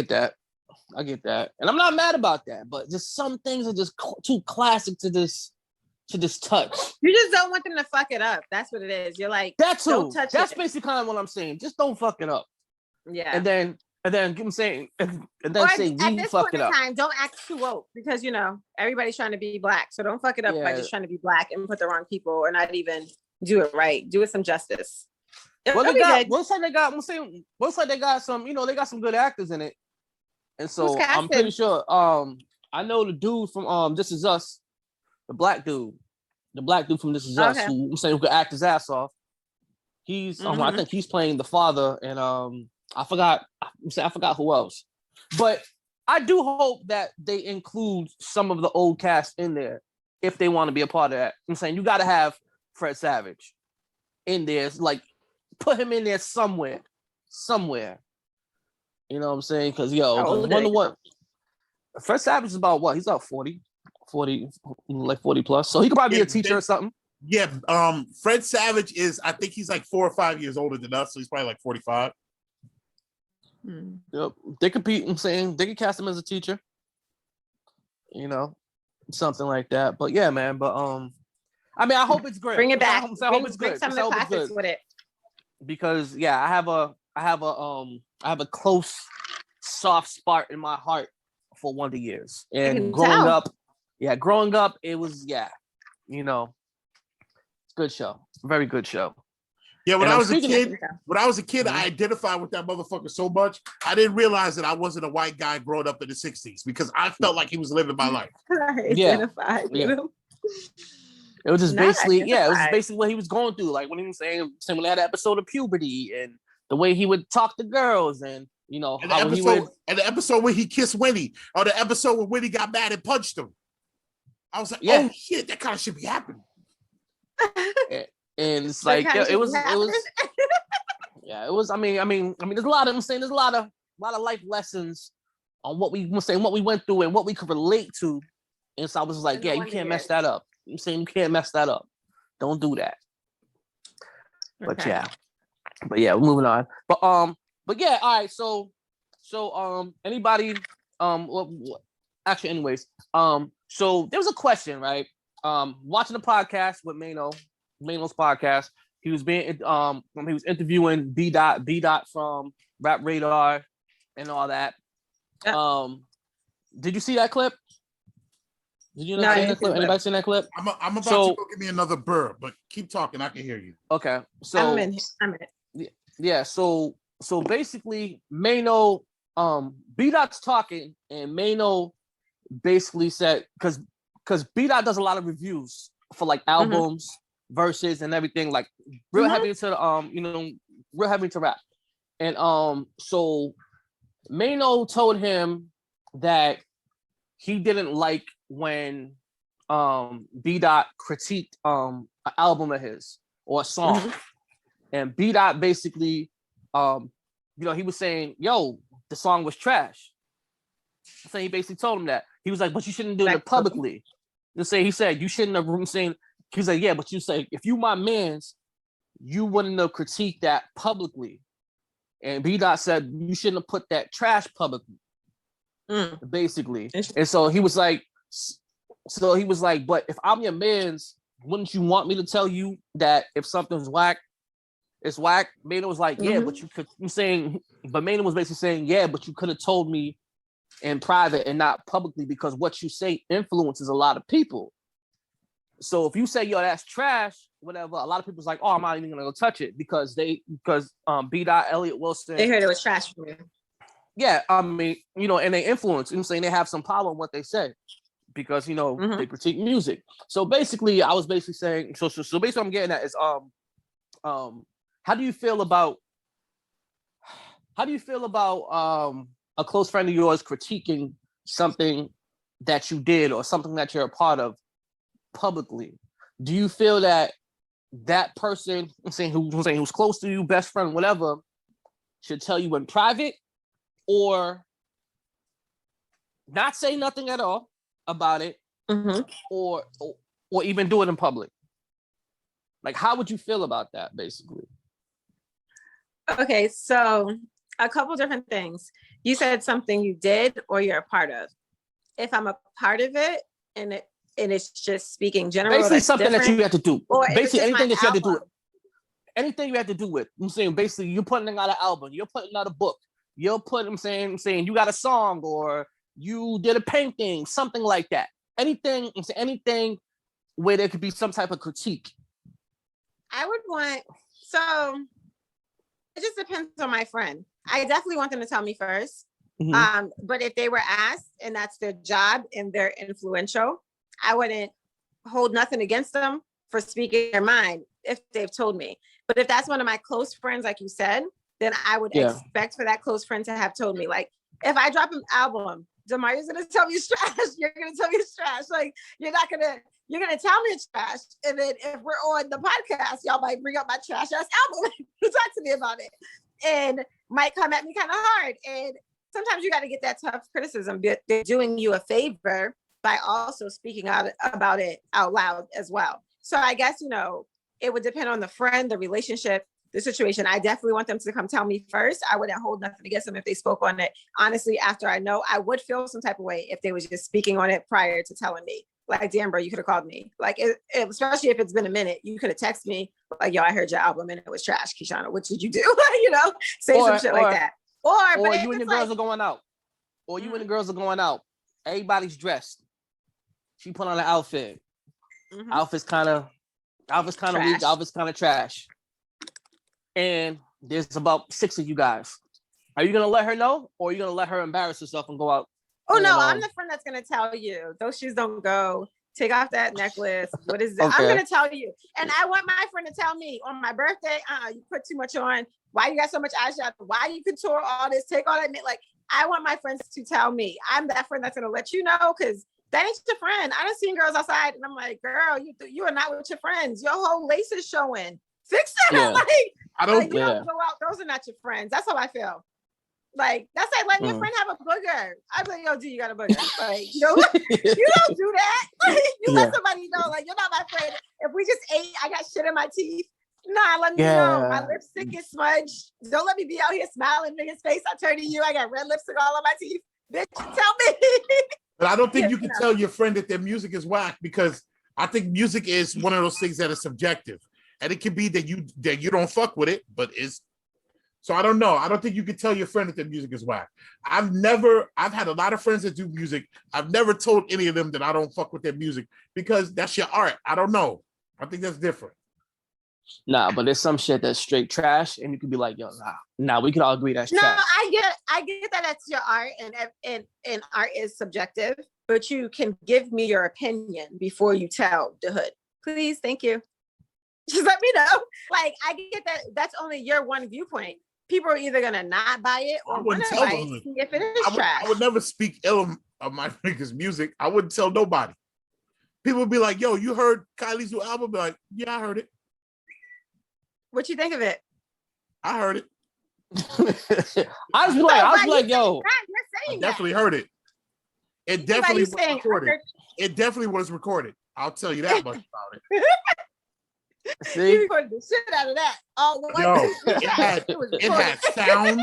B: that. And I'm not mad about that, but just some things are just too classic to just to just touch.
C: You just don't want them to fuck it up. That's what it is. You're like,
B: that too.
C: Don't touch
B: That's
C: it.
B: basically kind of what I'm saying. Just don't fuck it up.
C: Yeah.
B: And then I'm saying, and then say we fuck it up.
C: Time, don't act too woke because everybody's trying to be black. So don't fuck it up by just trying to be black and put the wrong people or not even do it right. Do it some justice.
B: Well, looks like they got some, they got some good actors in it. And so I'm pretty sure I know the dude from This Is Us, the black dude from This Is Us, who could act his ass off. He's I think he's playing the father, and I forgot who else. But I do hope that they include some of the old cast in there if they want to be a part of that. I'm saying you got to have Fred Savage in there, like put him in there somewhere. You know what I'm saying? Because wonder what Fred Savage is about. What he's about 40 plus, so he could probably be a teacher or something.
A: Yeah, Fred Savage I think he's like 4 or 5 years older than us, so he's probably like 45.
B: Yep, they could be. I'm saying they could cast him as a teacher, something like that. But yeah, man. But I mean, I hope it's great.
C: Bring it back.
B: I hope it's good.
C: Some of the classics with it.
B: Because I have a close, soft spot in my heart for Wonder Years, and growing up, it was it's a good show, very good show.
A: Yeah, when I was a kid, I identified with that motherfucker so much. I didn't realize that I wasn't a white guy growing up in the 60s because I felt like he was living my life.
B: It was just basically, it was basically what he was going through. Like when he was saying when they had an episode of puberty and the way he would talk to girls and the episode where he kissed Winnie, or the episode where Winnie got mad and punched him. I was like, oh shit, that kind of shit be happening. And it's like it was it was. I mean, there's a lot of there's a lot of life lessons on what we went through and what we could relate to. And so I was like, you can't mess that up. I'm saying you can't mess that up. Don't do that. Okay. But yeah, we're moving on. But yeah, all right. So anybody actually, anyways, so there was a question, right? Watching the podcast with Mano's podcast, he was interviewing B Dot from Rap Radar and all that. Did you see that clip? Did you see that clip? Anybody seen that clip?
A: I'm about to go give me another burr, but keep talking. I can hear you.
B: Okay. So
C: I'm in.
B: Yeah. So basically, Mano, B Dot's talking, and Mano basically said because B Dot does a lot of reviews for like albums, verses, and everything, like real heavy into real heavy into rap. And so Mano told him that he didn't like when B Dot critiqued an album of his or a song. And B Dot basically he was saying, yo, the song was trash. So he basically told him that. He was like, but you shouldn't do it publicly. He said you shouldn't have he was like, yeah, but you say if you my mans, you wouldn't have critiqued that publicly. And B Dot said you shouldn't have put that trash publicly. Basically. And so he was like, but if I'm your mans, wouldn't you want me to tell you that if something's whack, it's whack? Mano was like, yeah, but you could. But Mano was basically saying, yeah, but you could have told me in private and not publicly because what you say influences a lot of people. So if you say, yo, that's trash, whatever, a lot of people's like, oh, I'm not even gonna go touch it because B Dot, Elliot Wilson,
C: they heard it was trash from you.
B: Yeah, I mean, and they influence. I'm saying they have some power in what they say because they critique music. So basically, I was basically saying, so basically, what I'm getting at is how do you feel about a close friend of yours critiquing something that you did or something that you're a part of publicly? Do you feel that person, who's close to you, best friend, whatever, should tell you in private or not say nothing at all about it, or even do it in public? Like, how would you feel about that, basically?
C: Okay, so a couple different things. You said something you did or you're a part of. If I'm a part of it and and it's just speaking general.
B: Basically something that you have to do.
C: Or
B: basically anything that you have to do. Anything you have to do with. I'm saying basically you're putting out an album, you're putting out a book, you're putting, I'm saying you got a song or you did a painting, something like that. Anything where there could be some type of critique.
C: I would want, so it just depends on my friend. I definitely want them to tell me first. Mm-hmm. But if they were asked and that's their job and they're influential, I wouldn't hold nothing against them for speaking their mind if they've told me. But if that's one of my close friends, like you said, then I would expect for that close friend to have told me. Like, if I drop an album, Damario's gonna tell me it's trash. You're gonna tell me it's trash. Like, you're gonna tell me it's trash. And then if we're on the podcast, y'all might bring up my trash ass album to talk to me about it. And might come at me kind of hard. And sometimes you got to get that tough criticism. They're doing you a favor by also speaking out about it out loud as well. So I guess, it would depend on the friend, the relationship, the situation. I definitely want them to come tell me first. I wouldn't hold nothing against them if they spoke on it. Honestly, after I know, I would feel some type of way if they was just speaking on it prior to telling me. Like, damn, bro, you could have called me. Like, especially if it's been a minute, you could have texted me like, yo, I heard your album and it was trash, Kishana. What did you do? Say some shit like that. Or
B: you and the girls are going out. Or you and the girls are going out. Everybody's dressed. She put on an outfit. Mm-hmm. Outfit's kind of weak. Outfit's kind of trash. And there's about 6 of you guys. Are you gonna let her know, or are you gonna let her embarrass herself and go out?
C: Oh no, I'm the friend that's gonna tell you those shoes don't go. Take off that necklace. What is it? Okay. I'm gonna tell you, and I want my friend to tell me on my birthday. You put too much on. Why you got so much eyeshadow? Why you contour all this? Take all that. Like, I want my friends to tell me. I'm that friend that's gonna let you know, because that ain't your friend. I done seen girls outside, and I'm like, girl, you are not with your friends. Your whole lace is showing. Fix that.
B: Yeah.
C: Like, I don't go out. Those are not your friends. That's how I feel. Like, that's like letting your friend have a booger. I'm like, yo, dude, you got a booger. Like, you don't do that. Like, you let somebody know, like, you're not my friend. If we just ate, I got shit in my teeth. Nah, let me know. My lipstick is smudged. Don't let me be out here smiling in his face. I turn to you. I got red lipstick all on my teeth. Bitch, tell me.
A: But I don't think you can tell your friend that their music is whack, because I think music is one of those things that is subjective. And it could be that you don't fuck with it, but it's so I don't know. I don't think you can tell your friend that their music is whack. I've had a lot of friends that do music. I've never told any of them that I don't fuck with their music, because that's your art. I don't know. I think that's different.
B: Nah, but there's some shit that's straight trash, and you could be like, yo, nah, we can all agree that's trash.
C: No, I get that that's your art, and art is subjective, but you can give me your opinion before you tell the hood. Please, thank you. Just let me know. Like, I get that that's only your one viewpoint. People are either gonna not buy it or want to buy it if it is trash.
A: I would never speak ill of my niggas' music. I wouldn't tell nobody. People would be like, yo, you heard Kylie's new album? Be like, yeah, I heard it.
C: What you think of it?
A: I heard it.
B: I was like, yo,
A: I definitely heard it. It definitely was recorded. It definitely was recorded. I'll tell you that much about it.
B: See?
C: You recorded the shit out of that.
A: It had sound.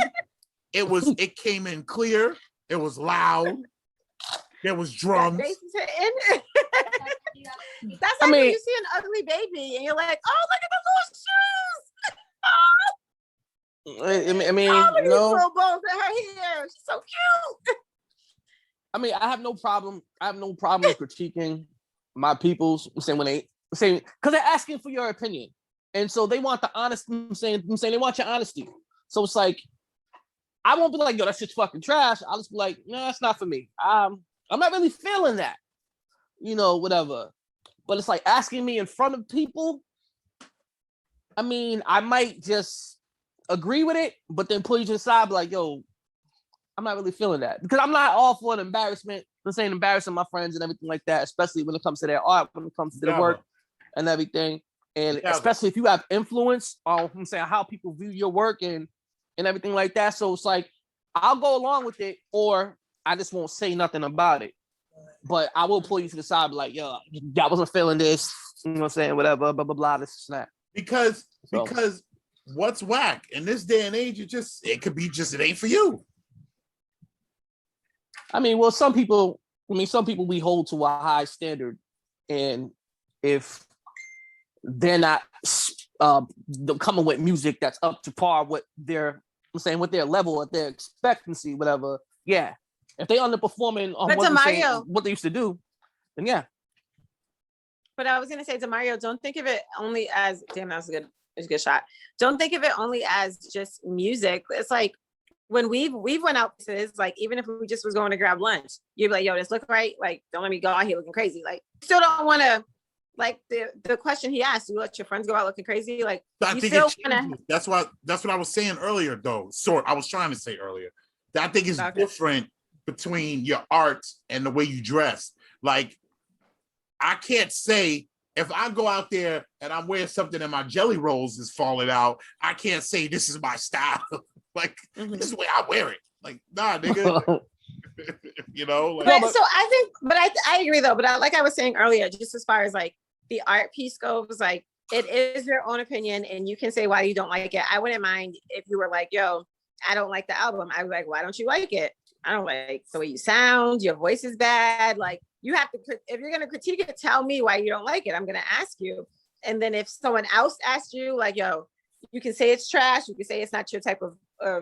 A: It came in clear. It was loud. There was drums.
C: That's like when you see an ugly baby and you're like, oh, look at the little shoes.
B: I mean,
C: little bones in her hair. She's so cute.
B: I mean, I have no problem with critiquing my peoples. I'm saying because they're asking for your opinion, and so they want the honest. I'm saying they want your honesty. So it's like, I won't be like, yo, that shit's fucking trash. I'll just be like, no, that's not for me. I'm not really feeling that, whatever. But it's like asking me in front of people. I mean, I might just agree with it, but then pull you to the side, be like, yo, I'm not really feeling that, because I'm not all for an embarrassment. I'm saying embarrassing my friends and everything like that, especially when it comes to their art, when it comes to their work and everything. And especially if you have influence on, I'm saying, how people view your work and everything like that. So it's like, I'll go along with it, or I just won't say nothing about it. But I will pull you to the side, be like, yo, I wasn't feeling this, you know what I'm saying, whatever, blah, blah, blah, this and that.
A: Because what's whack in this day and age, it could be just, it ain't for you.
B: I mean, well, some people we hold to a high standard and if they're not coming with music that's up to par with their level, at their expectancy, whatever. Yeah, if they underperforming on what they used to do, then yeah.
C: But I was gonna say, DeMario, don't think of it only as damn. That was a good shot. Don't think of it only as just music. It's like when we've went out to this, like even if we just was going to grab lunch, you'd be like, yo, this look right. Like, don't let me go out here looking crazy. Like, still don't want to. Like the question he asked, you let your friends go out looking crazy? Like,
A: I think it changes. That's what I was saying earlier, though. I was trying to say earlier that I think it's different between your art and the way you dress. Like, I can't say if I go out there and I'm wearing something and my jelly rolls is falling out, I can't say this is my style. Like, this is the way I wear it. Like, nah, nigga. You know? Like,
C: so I think, but I agree though. But like I was saying earlier, just as far as like the art piece goes, like it is your own opinion and you can say why you don't like it. I wouldn't mind if you were like, yo, I don't like the album. I'd be like, why don't you like it? I don't like the way you sound. Your voice is bad. Like, you have to, if you're going to critique it, tell me why you don't like it. I'm going to ask you. And then if someone else asks you, like, yo, you can say it's trash. You can say it's not your type of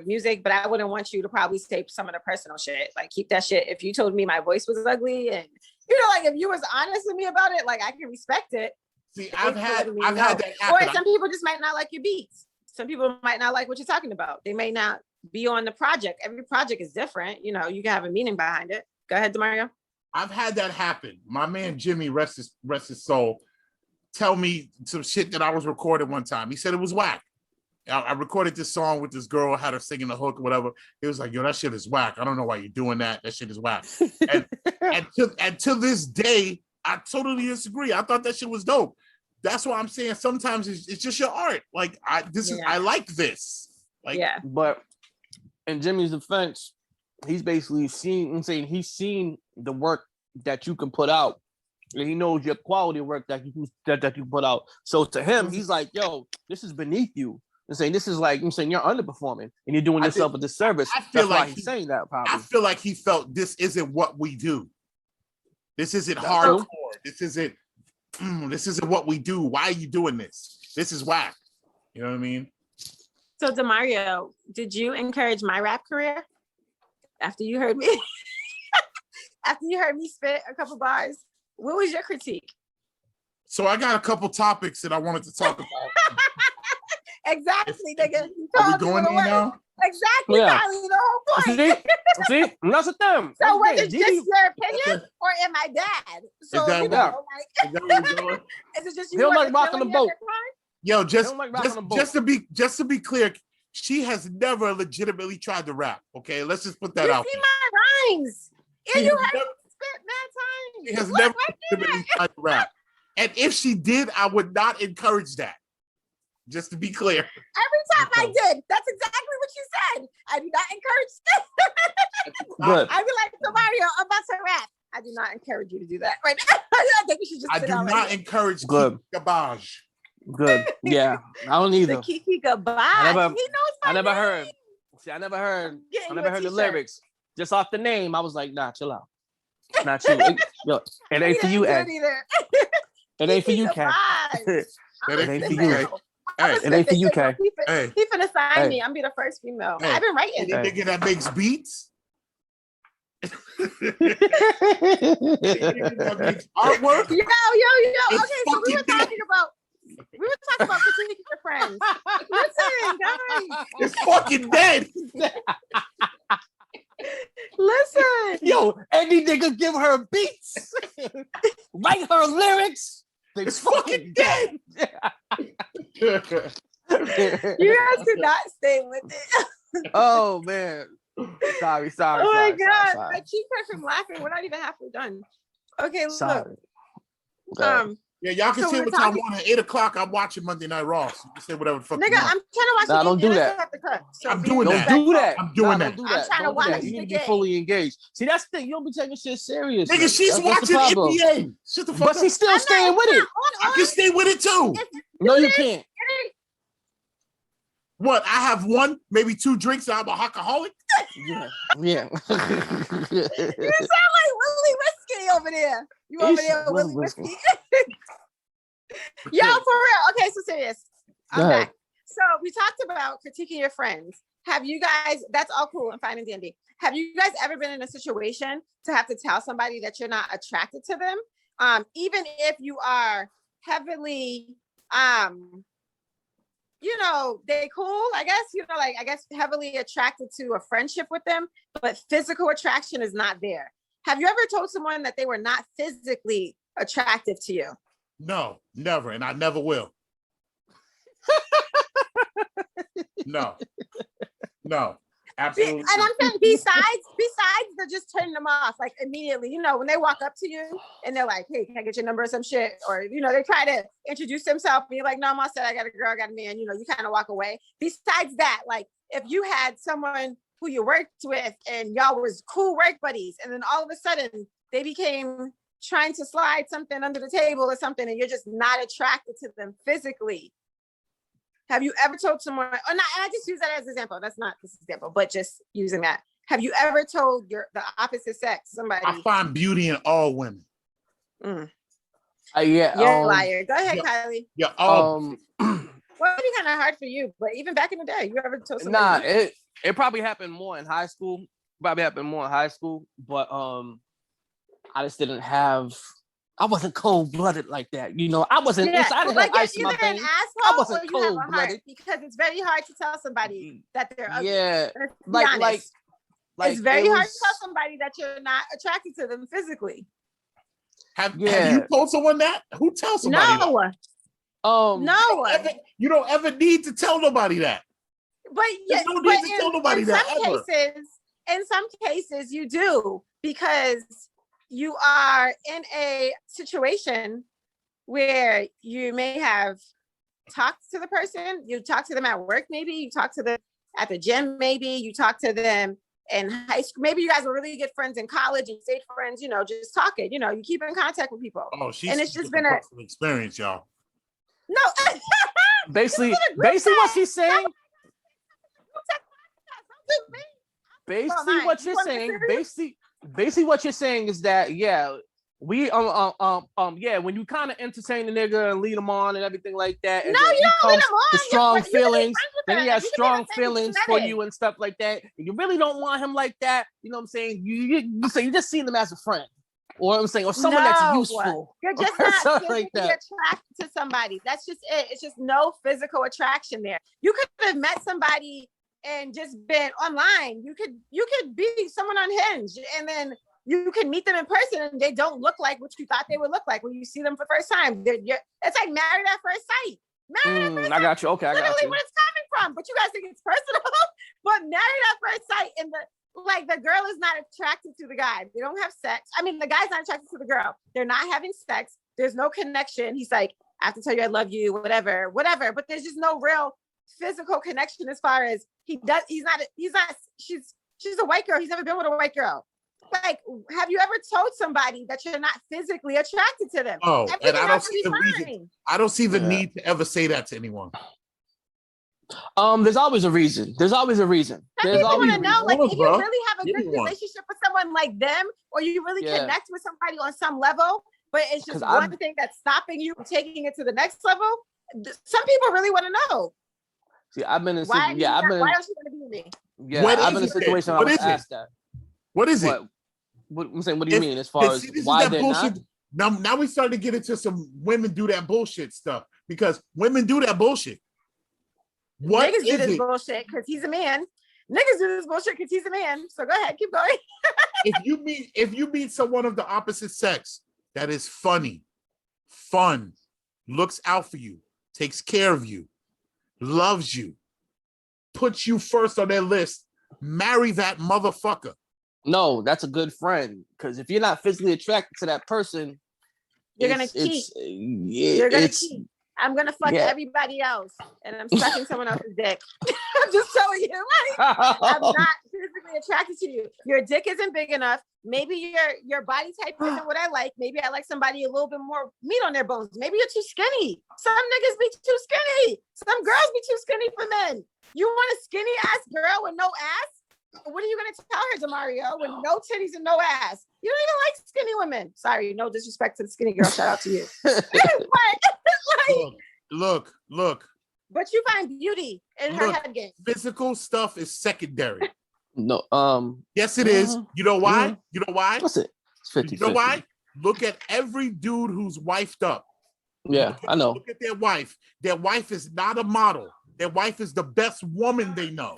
C: music, but I wouldn't want you to probably say some of the personal shit. Like, keep that shit. If you told me my voice was ugly and, you know, like if you was honest with me about it, like I can respect it.
A: See, I've had that happen.
C: Or some people just might not like your beats. Some people might not like what you're talking about. They may not be on the project. Every project is different. You know, you can have a meaning behind it. Go ahead, DeMario.
A: I've had that happen. My man Jimmy, rest his soul, tell me some shit that I was recording one time. He said it was whack. I recorded this song with this girl, had her singing the hook or whatever. He was like, yo, that shit is whack. I don't know why you're doing that. That shit is whack. And to this day, I totally disagree. I thought that shit was dope. That's why I'm saying sometimes it's just your art. Like, I like this. Like,
C: yeah.
B: But in Jimmy's defense, he's basically seen the work that you can put out. And he knows your quality work that you put out. So to him, he's like, yo, this is beneath you. And saying this is like, I'm saying you're underperforming and you're doing yourself a disservice. That's why he's saying that probably.
A: I feel like he felt this isn't what we do. This isn't hardcore. This isn't what we do. Why are you doing this? This is whack. You know what I mean?
C: So DeMario, did you encourage my rap career after you heard me? After you heard me spit a couple bars, what was your critique?
A: So I got a couple topics that I wanted to talk about.
C: Exactly, nigga.
A: Are we going there now?
C: Exactly, yeah. Kylie, the whole point.
B: See? That's the thing.
C: So was it just your opinion or am I bad? So, is it just you?
B: He don't like rocking the boat.
A: Yo, just to be clear, she has never legitimately tried to rap. Okay, let's just put that out.
C: You see my rhymes. Yeah, you heard me spit mad times.
A: She has never legitimately tried to rap. And if she did, I would not encourage that. Just to be clear.
C: Every time I did. That's exactly what you said. I do not encourage that. I'd be like, DeMario, I'm about to rap. I do not encourage you to do that right now. I think you should just
A: I do not encourage garbage.
B: Good. Yeah. I don't either.
C: The Kiki garbage.
B: I never heard the lyrics. Just off the name, I was like, nah, chill out. Not you. It ain't for you, Ed. It ain't for you, Kat. It ain't for you.
A: Hey,
B: it ain't for you, Kay.
C: He finna sign me. I'm be the first female. I've been writing.
A: The nigga that makes beats. Artwork.
C: Yo. Okay, so we were talking about critiquing your friends. Listen, guys.
A: It's fucking dead.
C: Listen.
B: Yo, any nigga give her beats. Write her lyrics.
A: It's fucking dead.
C: You guys could not stay with it.
B: Oh man. Sorry.
C: Oh my God. My cheek hurt from laughing. We're not even halfway done. Okay, look.
A: Yeah, y'all can say what y'all want. At 8 o'clock, I'm watching Monday Night Raw. So you can say whatever the fuck.
C: Nigga, I'm trying to watch.
B: Nah, don't do that.
A: I'm doing that.
B: Don't do that.
A: I'm doing that.
C: I'm trying to watch.
B: You need to be fully engaged. See, that's the thing. You don't be taking shit serious.
A: Nigga, she's watching NBA. Shut the fuck up.
B: But she's still staying with it.
A: I can stay with it too.
B: No, you can't.
A: What? I have one, maybe 2 drinks. And I'm a alcoholic.
B: Yeah.
C: You sound like Willie Riskin. whiskey over there. You over there with Willie whiskey. Yo, for real. Okay, so serious. I'm back. So we talked about critiquing your friends. Have you guys, that's all cool and fine and dandy. Have you guys ever been in a situation to have to tell somebody that you're not attracted to them? Even if you are heavily, they cool, I guess, I guess heavily attracted to a friendship with them, but physical attraction is not there. Have you ever told someone that they were not physically attractive to you?
A: No, never. And I never will. No, absolutely.
C: And I'm saying besides they're just turning them off, like immediately, when they walk up to you and they're like, hey, can I get your number or some shit? Or, they try to introduce themselves and you're like, no, I'm all set. I got a girl, I got a man, you kind of walk away. Besides that, like if you had someone who you worked with and y'all was cool work buddies, and then all of a sudden they became trying to slide something under the table or something, and you're just not attracted to them physically. Have you ever told someone, or not, and I just use that as an example, that's not this example, but just using that. Have you ever told the opposite sex, somebody?
A: I find beauty in all women.
C: Yeah. You're a liar. Go ahead, Kylie.
A: Yeah.
C: Well, it'd be kind of hard for you, but even back in the day, you ever told somebody?
B: Nah, it probably happened more in high school. But I just didn't have. I wasn't cold-blooded like that, I wasn't.
C: Yeah,
B: I didn't have ice in my veins. I wasn't cold-blooded
C: because it's very hard to tell somebody that they're ugly.
B: Yeah,
C: like it's very hard to tell somebody that you're not attracted to them physically.
A: Have you told someone that? Who tells somebody that?
C: No.
A: You don't ever need to tell nobody that.
C: But
A: you don't need to tell nobody that ever.
C: In some cases, you do, because you are in a situation where you may have talked to the person, you talk to them at work, maybe you talk to them at the gym, maybe you talk to them in high school, maybe you guys were really good friends in college and stayed friends, just talking, you keep in contact with people.
A: Oh,
C: and it's just been an
A: experience, y'all.
C: No.
B: basically what she's saying. Basically what you're saying is that we when you kind of entertain the nigga and lead him on and everything like that, and
C: no, you don't lead him on.
B: The strong feelings, then he has strong feelings for you and stuff like that, and you really don't want him like that. You know what I'm saying? You say you just see him as a friend, or I'm saying, or someone that's useful.
C: You're just not physically attracted to somebody. That's just it. It's just no physical attraction there. You could have met somebody and just been online. You could be someone on Hinge, and then you can meet them in person and they don't look like what you thought they would look like when you see them for the first time. It's like married at first sight. Married at first sight.
B: I got you. Okay, I got you.
C: Literally where it's coming from, but you guys think it's personal. But married at first sight, and the girl is not attracted to the guy. They don't have sex. I mean, the guy's not attracted to the girl. They're not having sex. There's no connection. He's like, I have to tell you I love you, whatever. But there's just no real physical connection as far as she's a white girl. He's never been with a white girl. Like, have you ever told somebody that you're not physically attracted to them?
A: Oh, and I don't see the reason. I don't see the need to ever say that to anyone.
B: There's always a reason. There's always a reason.
C: Some people want to know, like, if you really have a good relationship with someone like them, or you really connect with somebody on some level, but it's just one thing that's stopping you from taking it to the next level. Some people really want to know.
B: See, I've been in.
C: Why don't you want to be with me?
B: Yeah, I've been in a situation where I was asked that.
A: What is it?
B: What I'm saying, what do you mean as far as why they're not?
A: Now we started to get into some women do that bullshit stuff, because women do that bullshit. What
C: niggas do this bullshit because he's a man. Niggas do this bullshit because he's a man. So go ahead, keep going.
A: if you meet someone of the opposite sex that is funny, fun, looks out for you, takes care of you, loves you, puts you first on their list, marry that motherfucker.
B: No, that's a good friend. Because if you're not physically attracted to that person,
C: you're gonna cheat. You're gonna cheat. I'm gonna fuck everybody else, and I'm sucking someone else's dick. I'm just telling you, I'm not physically attracted to you. Your dick isn't big enough. Maybe your body type isn't what I like. Maybe I like somebody a little bit more meat on their bones. Maybe you're too skinny. Some niggas be too skinny. Some girls be too skinny for men. You want a skinny ass girl with no ass? what are you going to tell her, Demario, with no titties and no ass? You don't even like skinny women. Sorry, no disrespect to the skinny girl. Shout out to you.
A: Look.
C: But you find beauty in her head game.
A: Physical stuff is secondary.
B: No.
A: Yes, it is. You know why?
B: Mm-hmm.
A: You know why?
B: What's it? It's 50.
A: You know why? Look at every dude who's wifed up.
B: Yeah, I know.
A: Look at their wife. Their wife is not a model. Their wife is the best woman they know,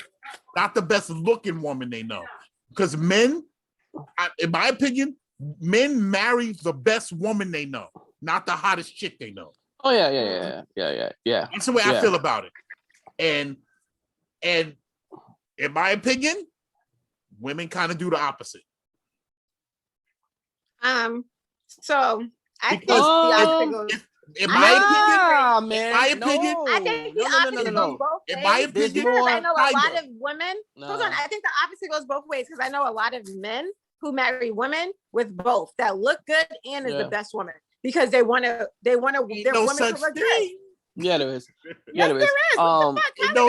A: not the best looking woman they know. Because men, in my opinion, men marry the best woman they know, not the hottest chick they know.
B: Oh yeah.
A: That's the way I feel about it. And in my opinion, women kind of do the opposite.
C: So I think the opposite goes.
A: In my opinion,
C: I think the opposite goes both ways.
A: In my opinion,
C: I know a lot of women. Hold on, I think the opposite goes both ways because I know a lot of men who marry women with both that look good and is the best woman because they want to their women to look good.
B: Yeah, there is.
C: Yeah, there is.
A: No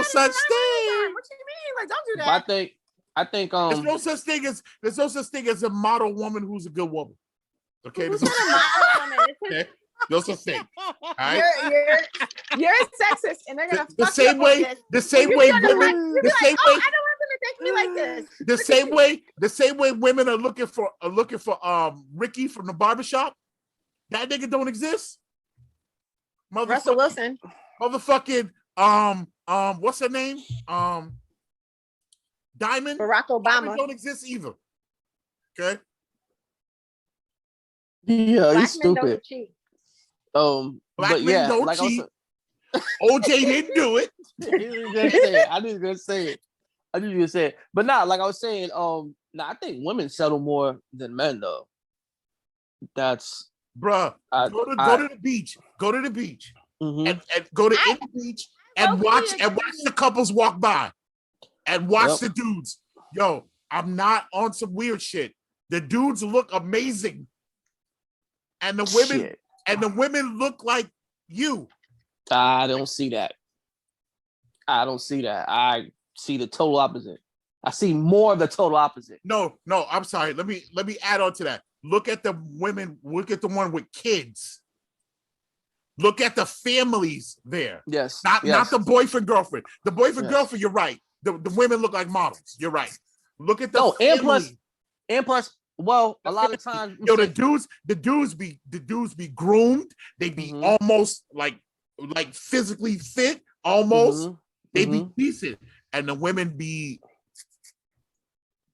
A: such thing.
C: What you mean? Like, don't do that.
B: I think
A: there's no such thing as a model woman who's a good woman. Okay,
C: who's not a model woman?
A: Okay. No such thing. All right?
C: You're a sexist, and they're gonna
A: the same way women. The same way.
C: I don't want them to think me like this.
A: The same way women are looking for Ricky from the barbershop. That nigga don't exist.
C: Russell Wilson.
A: Motherfucking what's her name? Diamond.
C: Barack Obama.
A: Diamond don't exist either. Okay.
B: Yeah, he's stupid.
A: Black men don't cheat. OJ didn't do it.
B: I was gonna say it. But nah, like I was saying, I think women settle more than men though. That's
A: bruh. Go to the beach. Go to the beach. Mm-hmm. And go to the beach and watch the couples walk by. And watch the dudes. Yo, I'm not on some weird shit. The dudes look amazing. And the women look like you.
B: I don't see that. I see the total opposite. I see more of the total opposite.
A: No, I'm sorry. Let me add on to that. Look at the women, look at the one with kids. Look at the families there.
B: Yes.
A: Not the boyfriend, girlfriend. The boyfriend, girlfriend, you're right. The women look like models. You're right. Look at the family.
B: And plus, well, a lot of times,
A: the dudes be groomed. They be almost like physically fit. Almost, they be decent, and the women be.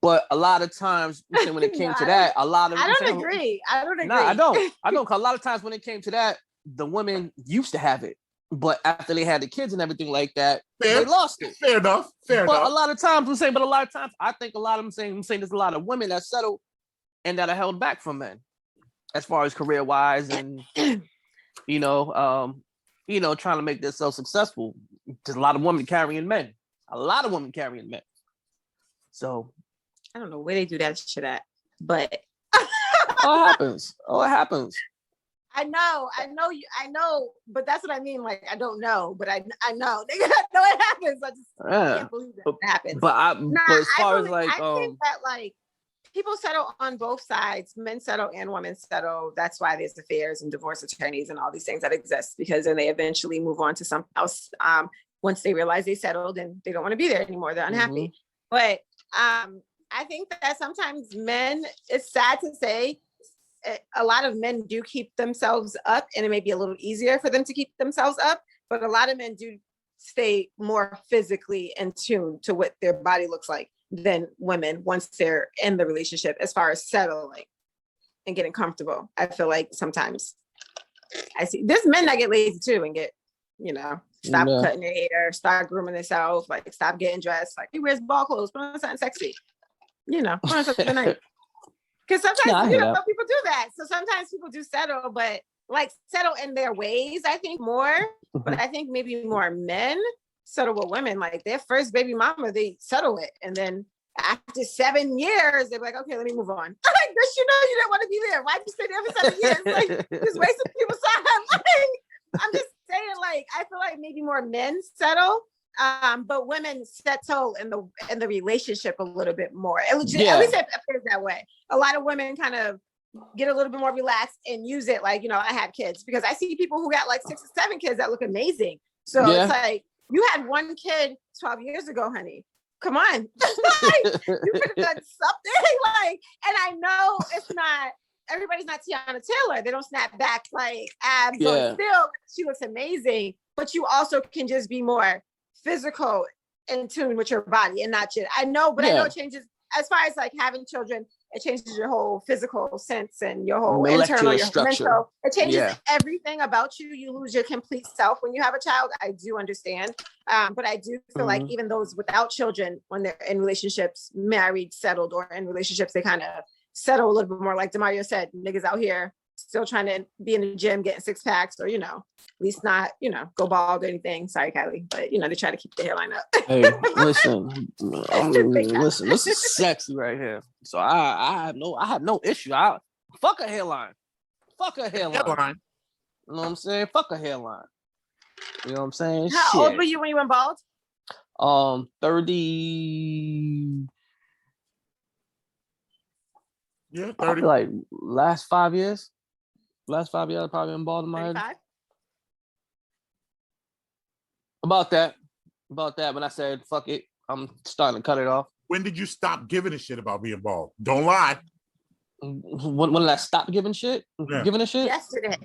B: But a lot of times, when it came to that, a lot of
C: I don't agree.
B: No, I don't. Cause a lot of times when it came to that, the women used to have it, but after they had the kids and everything like that, they lost it.
A: Fair enough.
B: But a lot of times, I think a lot of them saying there's a lot of women that settle and that are held back from men, as far as career wise and trying to make themselves successful. There's a lot of women carrying men. So
C: I don't know where they do that shit at, but
B: it happens.
C: I know, but that's what I mean. Like, I don't know, but I know. They know it happens. I just can't believe that it happens.
B: But as far as like,
C: I think that like people settle on both sides. Men settle and women settle. That's why there's affairs and divorce attorneys and all these things that exist, because then they eventually move on to something else. Once they realize they settled and they don't want to be there anymore, they're unhappy. But I think that sometimes men, it's sad to say, a lot of men do keep themselves up, and it may be a little easier for them to keep themselves up, but a lot of men do stay more physically in tune to what their body looks like than women once they're in the relationship, as far as settling and getting comfortable. I feel like sometimes I see there's men that get lazy too and get, stop cutting their hair, start grooming themselves, like stop getting dressed, like he wears ball clothes, put on something sexy, put on something nice. Because sometimes people do that. So sometimes people do settle, but like settle in their ways, I think more. But I think maybe more men settle with women. Like their first baby mama, they settle it. And then after 7 years, they're like, okay, let me move on. Like, bitch, you didn't want to be there. Why'd you stay there for 7 years? Like, just wasting people's time. Like, I'm just saying, like, I feel like maybe more men settle. but women settle in the relationship a little bit more. At least it appears that way. A lot of women kind of get a little bit more relaxed and use it like, I have kids, because I see people who got like 6 or 7 kids that look amazing. So it's like, you had 1 kid 12 years ago, honey. Come on. Like, you could have done something. Like, and I know it's not, everybody's not Tiana Taylor. They don't snap back like abs. So still, she looks amazing. But you also can just be more physical in tune with your body and not just, I know it changes as far as like having children. It changes your whole physical sense and your whole internal, your structure. Mental. It changes everything about you. You lose your complete self when you have a child. I do understand. But I do feel like even those without children, when they're in relationships, married, settled, or in relationships, they kind of settle a little bit more. Like Demario said, niggas out here still trying to be in the gym, getting 6 packs, or, at least not, go bald or anything. Sorry, Kylie, but, they try to keep the hairline up.
B: Hey, listen, this is sexy right here. So I have no issue. Fuck a hairline. You know what I'm saying? Fuck a hairline. You know what I'm saying?
C: How old were you when you went bald?
B: 30.
A: Yeah, 30.
B: I feel like last 5 years. I've probably been bald in my
C: 35?
B: head. About that. When I said, fuck it, I'm starting to cut it off.
A: When did you stop giving a shit about being bald? Don't lie.
B: When did I stop giving shit?
A: Yeah.
B: Giving a shit?
C: Yesterday.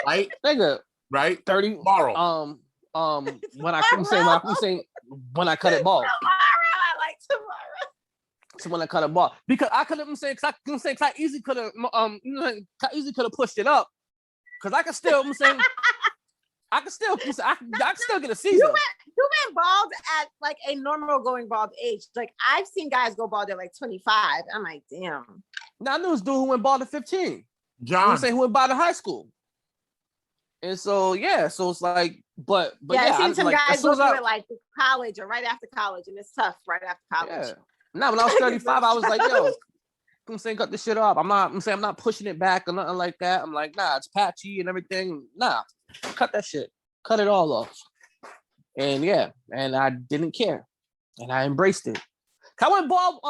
A: Right?
B: Nigga.
A: Right?
B: 30.
A: Tomorrow.
B: When I cut it bald.
C: I like tomorrow.
B: So when I cut it bald, because I could have I easily could have pushed it up, because I can still I can still get a season.
C: You went bald at like a normal going bald age. Like I've seen guys go bald at like 25. I'm like, damn.
B: Now I knew this dude who went bald at 15.
A: John.
B: Who went bald in high school. And so so it's like, but
C: I've seen some guys go through it like college or right after college, and it's tough right after college.
B: Yeah. Now when I was 35, I was like, yo, I'm saying cut this shit off. I'm not pushing it back or nothing like that. I'm like, nah, it's patchy and everything. Nah, cut that shit. Cut it all off. And and I didn't care. And I embraced it. I went bald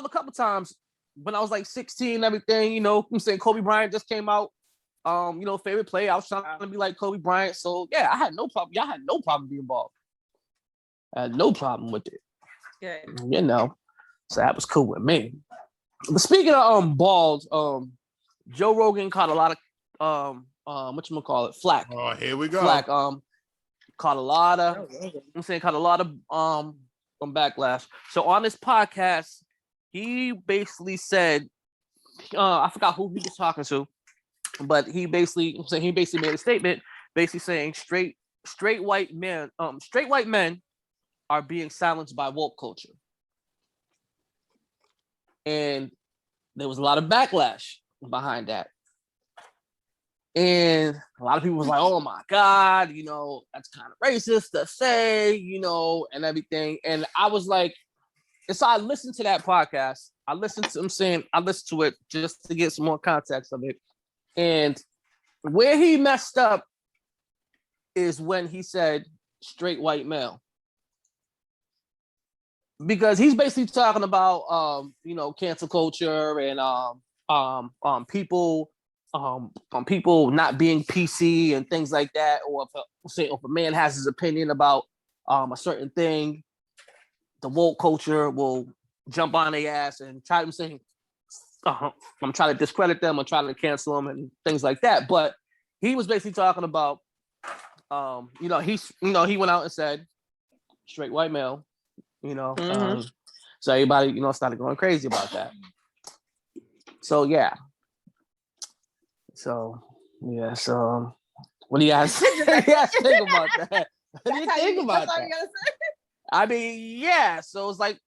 B: a couple times when I was like 16 and everything, I'm saying Kobe Bryant just came out. Favorite player. I was trying to be like Kobe Bryant. So I had no problem. Y'all had no problem being bald. I had no problem with it.
C: Good.
B: So that was cool with me. But speaking of bald, Joe Rogan caught a lot of flack.
A: Oh, here we go.
B: Flack. Caught a lot of backlash. So on this podcast, he basically said, I forgot who he was talking to, but he basically made a statement basically saying straight white men are being silenced by woke culture. And there was a lot of backlash behind that. And a lot of people was like, oh my God, that's kind of racist to say, and everything. And I was like, and so I listened to that podcast. I listened to it just to get some more context of it. And where he messed up is when he said straight white male. Because he's basically talking about cancel culture and people not being PC and things like that, or if a man has his opinion about a certain thing, the woke culture will jump on their ass and try to I'm trying to discredit them or try to cancel them and things like that. But he was basically talking about he went out and said straight white male. So everybody, started going crazy about that. So what do you guys think about that? What do you think about that? I mean, so it's like,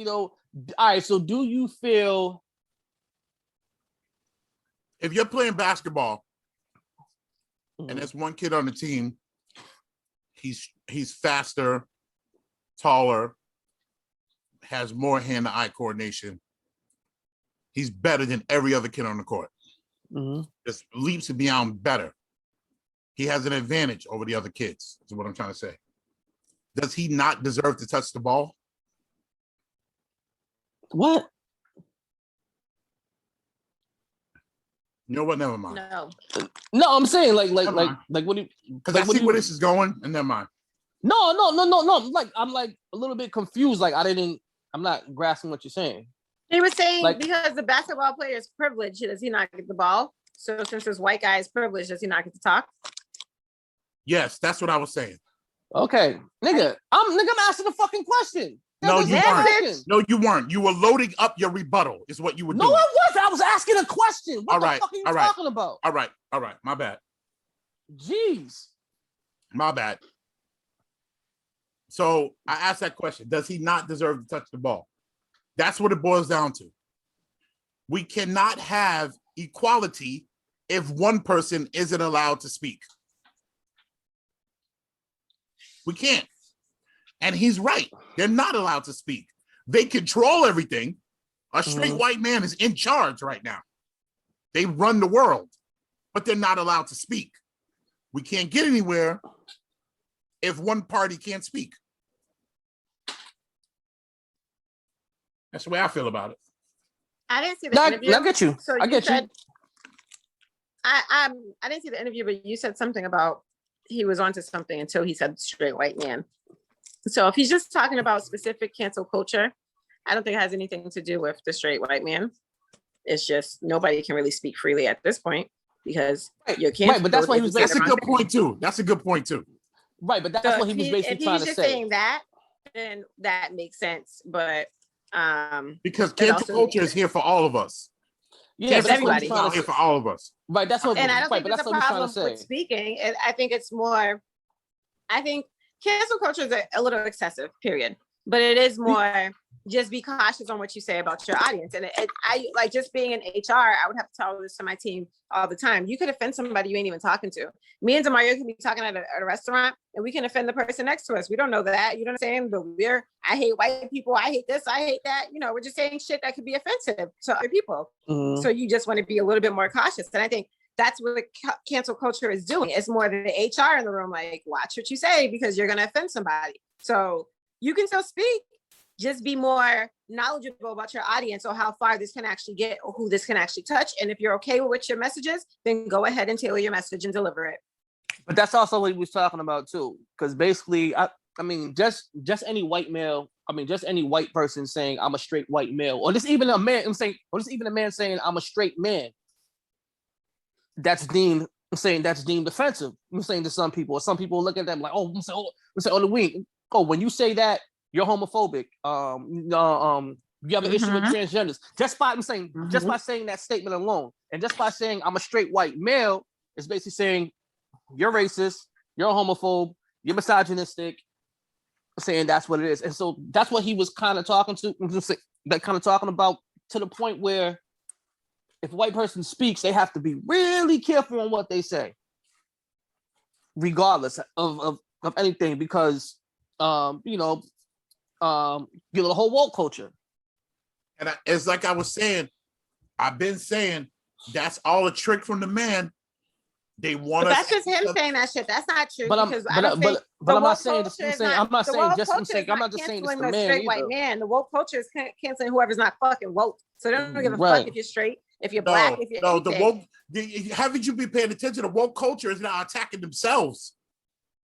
B: all right, so do you feel
A: if you're playing basketball and there's one kid on the team, he's faster, taller, has more hand-to-eye coordination. He's better than every other kid on the court. Just leaps and beyond better. He has an advantage over the other kids, is what I'm trying to say. Does he not deserve to touch the ball?
B: What?
A: You know what? Never mind.
B: No, I'm saying like what do you?
A: Because I see where this is going, and never mind.
B: No. I'm like a little bit confused. Like I'm not grasping what you're saying.
C: He was saying because the basketball player is privileged, does he not get the ball? So since this white guy is privileged, does he not get to talk?
A: Yes, that's what I was saying.
B: Okay, nigga, I'm asking a fucking question.
A: No, you weren't. No, you weren't. You were loading up your rebuttal, is what you were doing.
B: No, I wasn't. I was asking a question. What the fuck are you talking about?
A: All right. My bad.
B: Jeez.
A: My bad. So I asked that question. Does he not deserve to touch the ball? That's what it boils down to. We cannot have equality if one person isn't allowed to speak. We can't. And he's right. They're not allowed to speak. They control everything. A straight white man is in charge right now. They run the world, but they're not allowed to speak. We can't get anywhere if one party can't speak. That's the way I feel about it.
C: I didn't see the interview.
B: I get you.
C: So
B: I get you.
C: I didn't see the interview, but you said something about he was onto something until he said straight white man. So if he's just talking about specific cancel culture, I don't think it has anything to do with the straight white man. It's just nobody can really speak freely at this point because you can't.
B: Right, but that's what he was.
A: That's a good point too. That's a good point too.
B: Right, but that's what he was basically trying to say.
C: If he's just saying that, then that makes sense. But
A: because cancel culture is here for all of us.
B: Yeah,
C: that's everybody
A: here for all of us.
B: Right, that's what.
C: And I don't
B: right,
C: think
B: but
C: it's
B: that's
C: a
B: what
C: problem with speaking. I think it's more. I think cancel culture is a little excessive. Period. But it is more. Just be cautious on what you say about your audience. And I like just being in HR, I would have to tell this to my team all the time. You could offend somebody you ain't even talking to. Me and Demario can be talking at a restaurant and we can offend the person next to us. We don't know that. You know what I'm saying? But I hate white people. I hate this. I hate that. You know, we're just saying shit that could be offensive to other people. Mm-hmm. So you just want to be a little bit more cautious. And I think that's what cancel culture is doing. It's more than the HR in the room, like, watch what you say because you're going to offend somebody. So you can still speak. Just be more knowledgeable about your audience or how far this can actually get or who this can actually touch. And if you're okay with what your message is, then go ahead and tailor your message and deliver it.
B: But that's also what he was talking about too. Because basically, I mean, just any white male, just any white person saying I'm a straight white male, or just even a man, or just even a man saying I'm a straight man, that's deemed offensive. I'm saying to some people, or some people look at them like, when you say that, you're homophobic. You have an issue with transgenders. Just by saying that statement alone, and just by saying I'm a straight white male, is basically saying you're racist, you're a homophobe, you're misogynistic. Saying that's what it is, and so that's what he was kind of talking about to the point where if a white person speaks, they have to be really careful on what they say, regardless of anything, because the whole woke culture.
A: And it's like I was saying, I've been saying that's all a trick from the man. They want
C: that's just him saying that shit. That's not true.
B: But I'm not saying just the
C: straight white man. The woke culture is canceling whoever's not fucking woke. So they don't give a fuck if you're straight, if you're black, if you're
A: the woke. Haven't you been paying attention? The woke culture is now attacking themselves.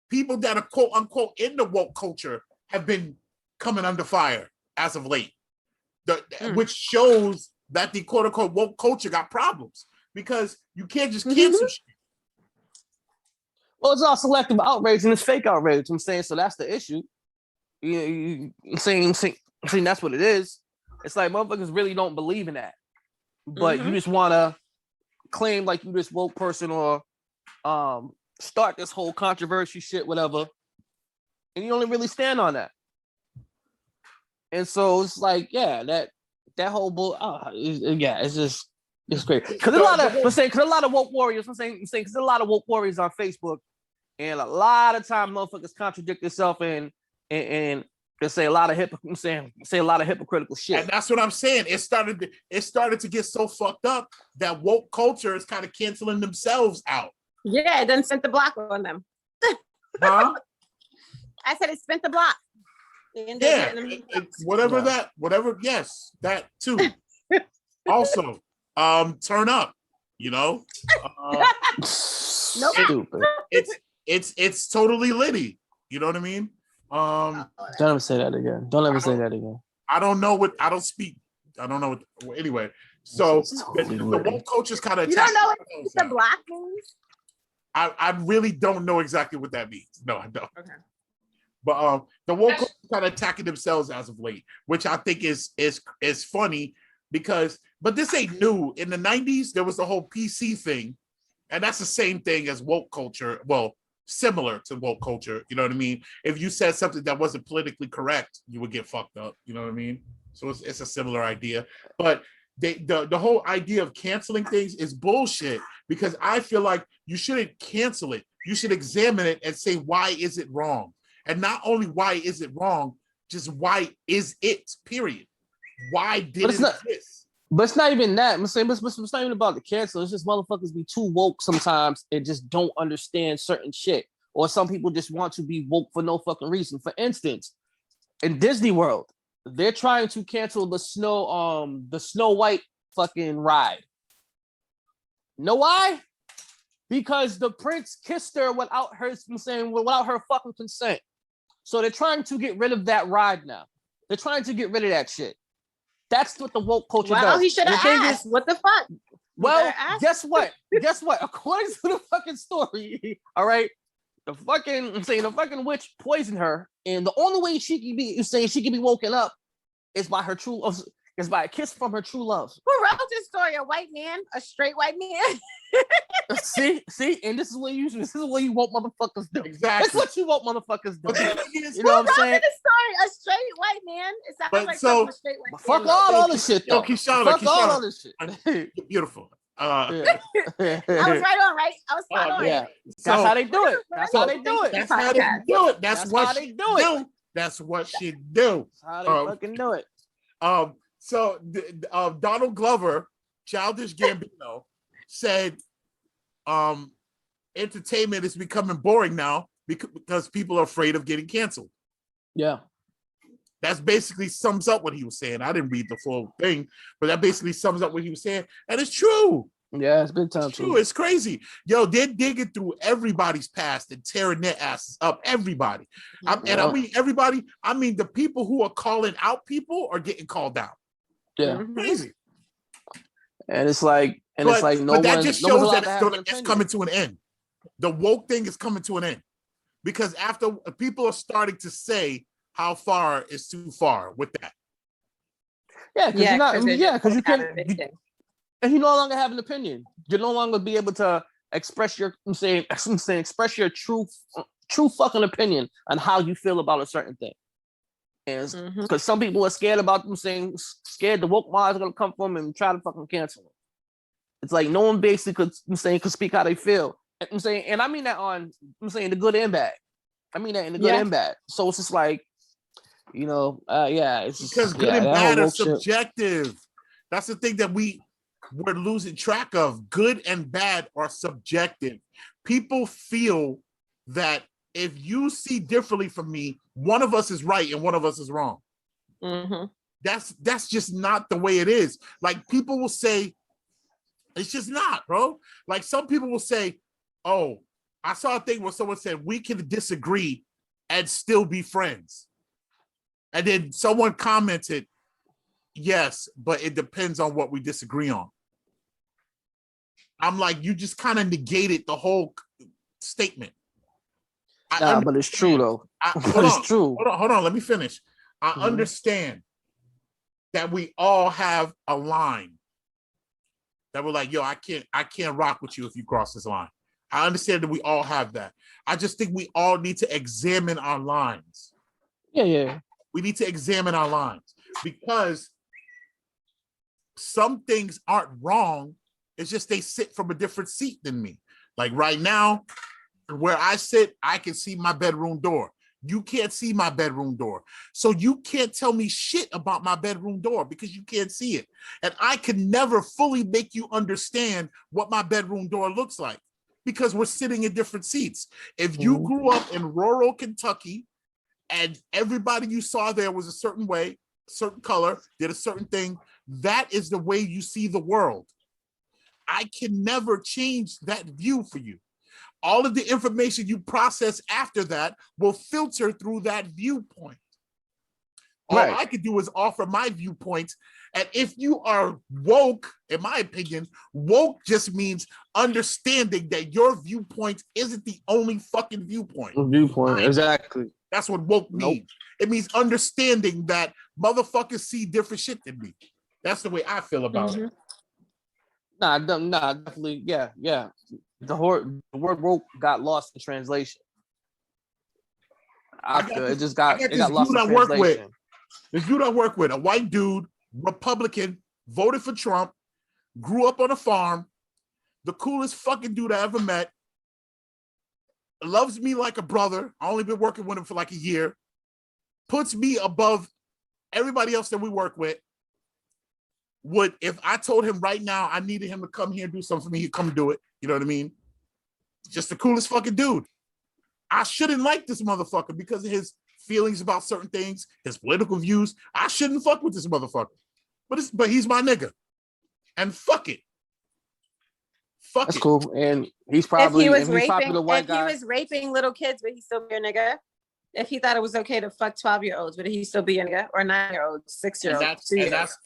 A: People that are quote unquote in the woke culture have been coming under fire as of late, which shows that the quote unquote woke culture got problems because you can't just cancel shit.
B: Well, it's all selective outrage and it's fake outrage. I'm saying, so that's the issue. I'm saying that's what it is. It's like motherfuckers really don't believe in that, but you just want to claim like you this woke person or start this whole controversy shit, whatever, and you only really stand on that. And so it's like, that whole bull, it's great. Because a lot of woke warriors, because a lot of woke warriors on Facebook, and a lot of time motherfuckers contradict themselves and say a lot of hypocritical shit.
A: And that's what I'm saying. It started to get so fucked up that woke culture is kind of canceling themselves out.
C: Yeah, it then sent the block on them.
A: Huh?
C: I said it spent the block.
A: Whatever. Yes, that too. Also, turn up. You know,
B: Stupid.
A: It's totally litty. You know what I mean?
B: Don't ever say that again. Don't ever say that again.
A: I don't know what I don't speak. I don't know what. Anyway, so the woke culture is kind of.
C: You don't know what the block means?
A: I really don't know exactly what that means. No, I don't. Okay. But the woke culture is kind of attacking themselves as of late, which I think is funny because. But this ain't new. In the 90s, there was the whole PC thing, and that's the same thing as woke culture. Well, similar to woke culture. You know what I mean? If you said something that wasn't politically correct, you would get fucked up. You know what I mean? So it's a similar idea. But the whole idea of canceling things is bullshit because I feel like you shouldn't cancel it. You should examine it and say, why is it wrong? And not only why is it wrong, just why is it, period. Why did it exist?
B: But it's not even that. I'm saying, it's not even about the cancel. It's just motherfuckers be too woke sometimes and just don't understand certain shit. Or some people just want to be woke for no fucking reason. For instance, in Disney World, they're trying to cancel the Snow White fucking ride. Know why? Because the prince kissed her without her fucking consent. So they're trying to get rid of that ride now. They're trying to get rid of that shit. That's what the woke culture does.
C: Well, he should have asked. What the fuck?
B: Well, guess what? According to the fucking story, all right, the fucking witch poisoned her, and the only way she can be woken up is by a kiss from her true love.
C: Who wrote this story? A white man? A straight white man?
B: see, and this is what you woke motherfuckers do.
A: Exactly.
B: That's what you woke motfuckers do.
C: You know what I'm saying? This story? A straight white man? It sounds like a straight white man.
B: Fuck all other shit though.
A: Fuck
B: all other shit.
A: Beautiful.
C: I was right on, right? I was spot on.
B: Yeah. That's how they do it. That's how they do it.
A: That's how they do it. That's what they do it. That's what she do.
B: That's how they fucking do it.
A: So Donald Glover, Childish Gambino, said entertainment is becoming boring now because people are afraid of getting canceled.
B: Yeah.
A: That's basically sums up what he was saying. I didn't read the full thing, but that basically sums up what he was saying. And it's true.
B: Yeah, it's big time.
A: It's true. It's crazy. Yo, they're digging through everybody's past and tearing their asses up. Everybody. And I mean everybody. I mean the people who are calling out people are getting called out.
B: Yeah.
A: Crazy.
B: And it's like,
A: but that just shows that it's coming to an end. The woke thing is coming to an end because after people are starting to say how far is too far with that.
B: Yeah, because you can't. And you no longer have an opinion. You no longer be able to express your, express your true fucking opinion on how you feel about a certain thing. And because some people are scared about scared the woke minds are gonna come from and try to fucking cancel them. It's like no one basically could speak how they feel. And I mean that the good and bad. I mean that in the good and bad. So it's just like, it's just,
A: because good and bad are subjective. Shit. That's the thing that we're losing track of. Good and bad are subjective. People feel that if you see differently from me, one of us is right and one of us is wrong.
C: Mm-hmm.
A: That's just not the way it is. Like people will say, it's just not, bro. Like some people will say, oh, I saw a thing where someone said we can disagree and still be friends. And then someone commented, yes, but it depends on what we disagree on. I'm like, you just kind of negated the whole statement.
B: But it's true though. It's true.
A: Hold on. Let me finish. I understand that we all have a line that we're like, yo, I can't rock with you if you cross this line. I understand that we all have that. I just think we all need to examine our lines.
B: Yeah.
A: We need to examine our lines because some things aren't wrong. It's just they sit from a different seat than me. Like right now, where I sit, I can see my bedroom door. You can't see my bedroom door. So you can't tell me shit about my bedroom door because you can't see it. And I can never fully make you understand what my bedroom door looks like because we're sitting in different seats. If you grew up in rural Kentucky and everybody you saw there was a certain way, certain color, did a certain thing. That is the way you see the world. I can never change that view for you. All of the information you process after that will filter through that viewpoint. All I could do is offer my viewpoints. And if you are woke, in my opinion, woke just means understanding that your viewpoint isn't the only fucking viewpoint.
B: Exactly.
A: That's what woke means. It means understanding that motherfuckers see different shit than me. That's the way I feel about it.
B: Nah, definitely, yeah. The word woke got lost in translation. It got lost in translation.
A: This dude I work with, a white dude, Republican, voted for Trump, grew up on a farm, the coolest fucking dude I ever met, loves me like a brother. I only been working with him for like a year, puts me above everybody else that we work with. Would, if I told him right now I needed him to come here and do something for me, he'd come do it. You know what I mean? Just the coolest fucking dude. I shouldn't like this motherfucker because of his feelings about certain things, his political views. I shouldn't fuck with this motherfucker. But he's my nigga. And fuck it.
B: That's cool. And he's probably
C: if he was raping little kids, would he still be a nigga? If he thought it was okay to fuck 12-year-olds, would he still be a nigga? Or 9-year-olds, 6-year-olds?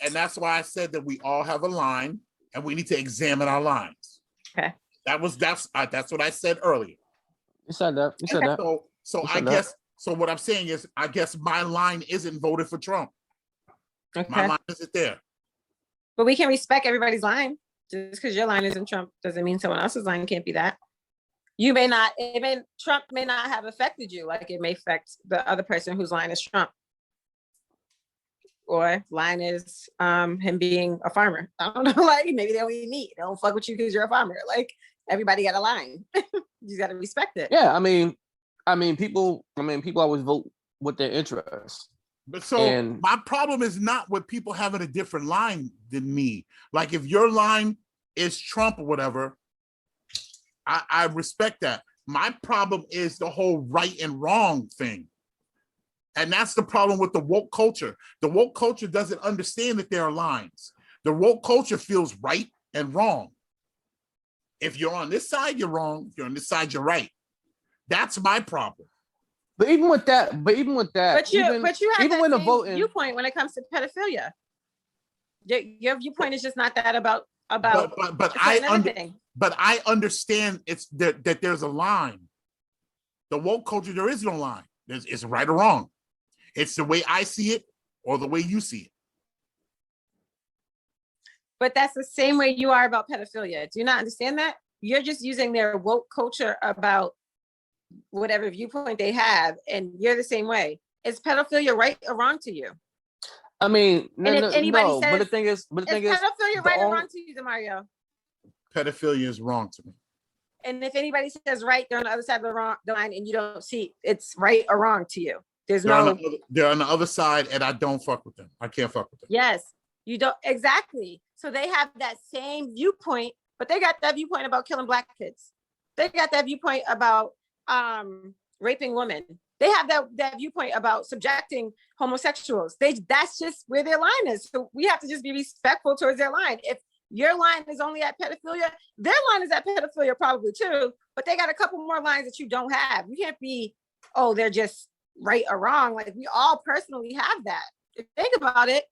A: And that's why I said that we all have a line and we need to examine our lines.
C: Okay.
A: That's what I said earlier.
B: You said that.
A: So what I'm saying is, I guess my line isn't voted for Trump.
C: Okay.
A: My line isn't there.
C: But we can respect everybody's line. Just because your line isn't Trump doesn't mean someone else's line can't be that. You may not, Trump may not have affected you like it may affect the other person whose line is Trump. Or line is him being a farmer. I don't know, like maybe they don't eat meat. They don't fuck with you because you're a farmer. Like everybody got a line. You got to respect it.
B: Yeah, I mean, people always vote with their interests.
A: But my problem is not with people having a different line than me. Like if your line is Trump or whatever, I respect that. My problem is the whole right and wrong thing. And that's the problem with the woke culture. The woke culture doesn't understand that there are lines. The woke culture feels right and wrong. If you're on this side, you're wrong. If you're on this side, you're right. That's my problem.
B: But even with that,
C: you have even when the voting viewpoint when it comes to pedophilia. Your viewpoint is just not that about.
A: But I understand it's that there's a line. The woke culture, there is no line. It's right or wrong. It's the way I see it or the way you see it.
C: But that's the same way you are about pedophilia. Do you not understand that? You're just using their woke culture about whatever viewpoint they have, and you're the same way. Is pedophilia right or wrong to you?
B: I mean, no. But the thing is,
C: pedophilia right or wrong to you, Demario?
A: Pedophilia is wrong to me.
C: And if anybody says right, they're on the other side of the line, and you don't see it's right or wrong to you. They're
A: on the other side, and I don't fuck with them. I can't fuck with them.
C: Yes, you don't exactly. So they have that same viewpoint, but they got that viewpoint about killing Black kids. They got that viewpoint about raping women. They have that viewpoint about subjecting homosexuals. That's just where their line is. So we have to just be respectful towards their line. If your line is only at pedophilia, their line is at pedophilia probably too, but they got a couple more lines that you don't have. You can't be, they're just right or wrong. Like we all personally have that. If you think about it,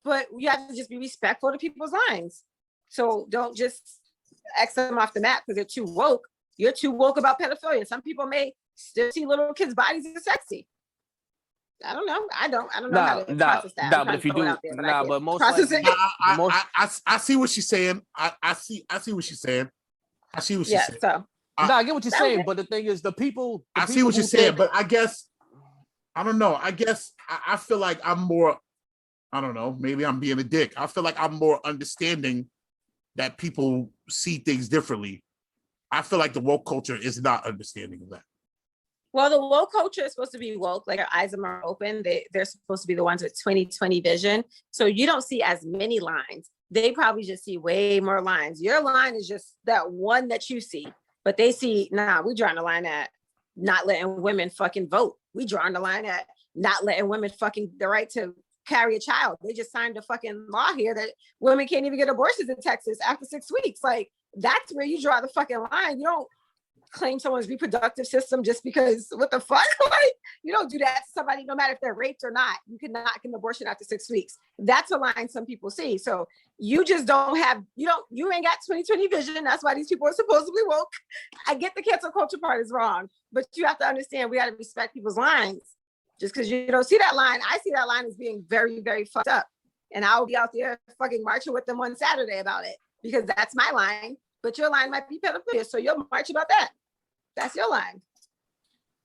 C: but you have to just be respectful to people's lines. So don't just X them off the map because they're too woke. You're too woke about pedophilia. Some people may still see little kids' bodies as sexy. I don't know. I don't know how to process that.
B: But if you do, but most
C: likely,
A: I see what she's saying. I see what she's saying. I see what she's saying.
C: So
B: I get what you're saying, but the thing is, the people.
A: I see what you're saying, but I guess I don't know. I guess I feel like I'm more. I don't know. Maybe I'm being a dick. I feel like I'm more understanding that people see things differently. I feel like the woke culture is not understanding of that.
C: Well, the woke culture is supposed to be woke, like our eyes are more open. They're supposed to be the ones with 20/20 vision. So you don't see as many lines. They probably just see way more lines. Your line is just that one that you see, but they see, we're drawing a line at not letting women fucking vote. We drawing the line at not letting women fucking the right to carry a child. They just signed a fucking law here that women can't even get abortions in Texas after 6 weeks. Like, that's where you draw the fucking line. You don't claim someone's reproductive system just because what the fuck? Like, you don't do that to somebody, no matter if they're raped or not. You cannot get an abortion after 6 weeks. That's a line some people see. So you just don't have, you ain't got 20/20 vision. That's why these people are supposedly woke. I get the cancel culture part is wrong, but you have to understand we got to respect people's lines. Just because you don't see that line, I see that line as being very, very fucked up. And I'll be out there fucking marching with them on Saturday about it because that's my line. But your line might be pedophilia, so you'll march about that. That's your line.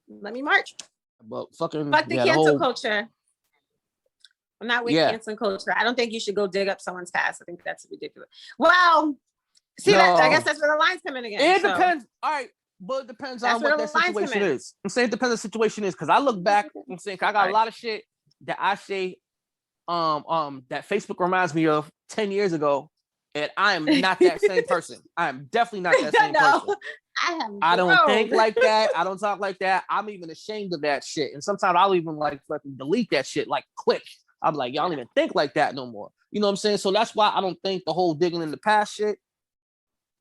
C: Let me march.
B: But fucking
C: fuck the cancel culture. I'm not with cancel culture. I don't think you should go dig up someone's past. I think that's ridiculous. Well, see that I guess that's where the lines come in again.
B: It depends. All right. But it depends on what that situation is. I'm saying it depends on the situation is because I look back, I'm saying I got a lot of shit that I say that Facebook reminds me of 10 years ago, and I am not that same person. I am definitely not that same person. I don't think like that. I don't talk like that. I'm even ashamed of that shit. And sometimes I'll even like fucking delete that shit like quick. I'm like, y'all don't even think like that no more. You know what I'm saying? So that's why I don't think the whole digging in the past shit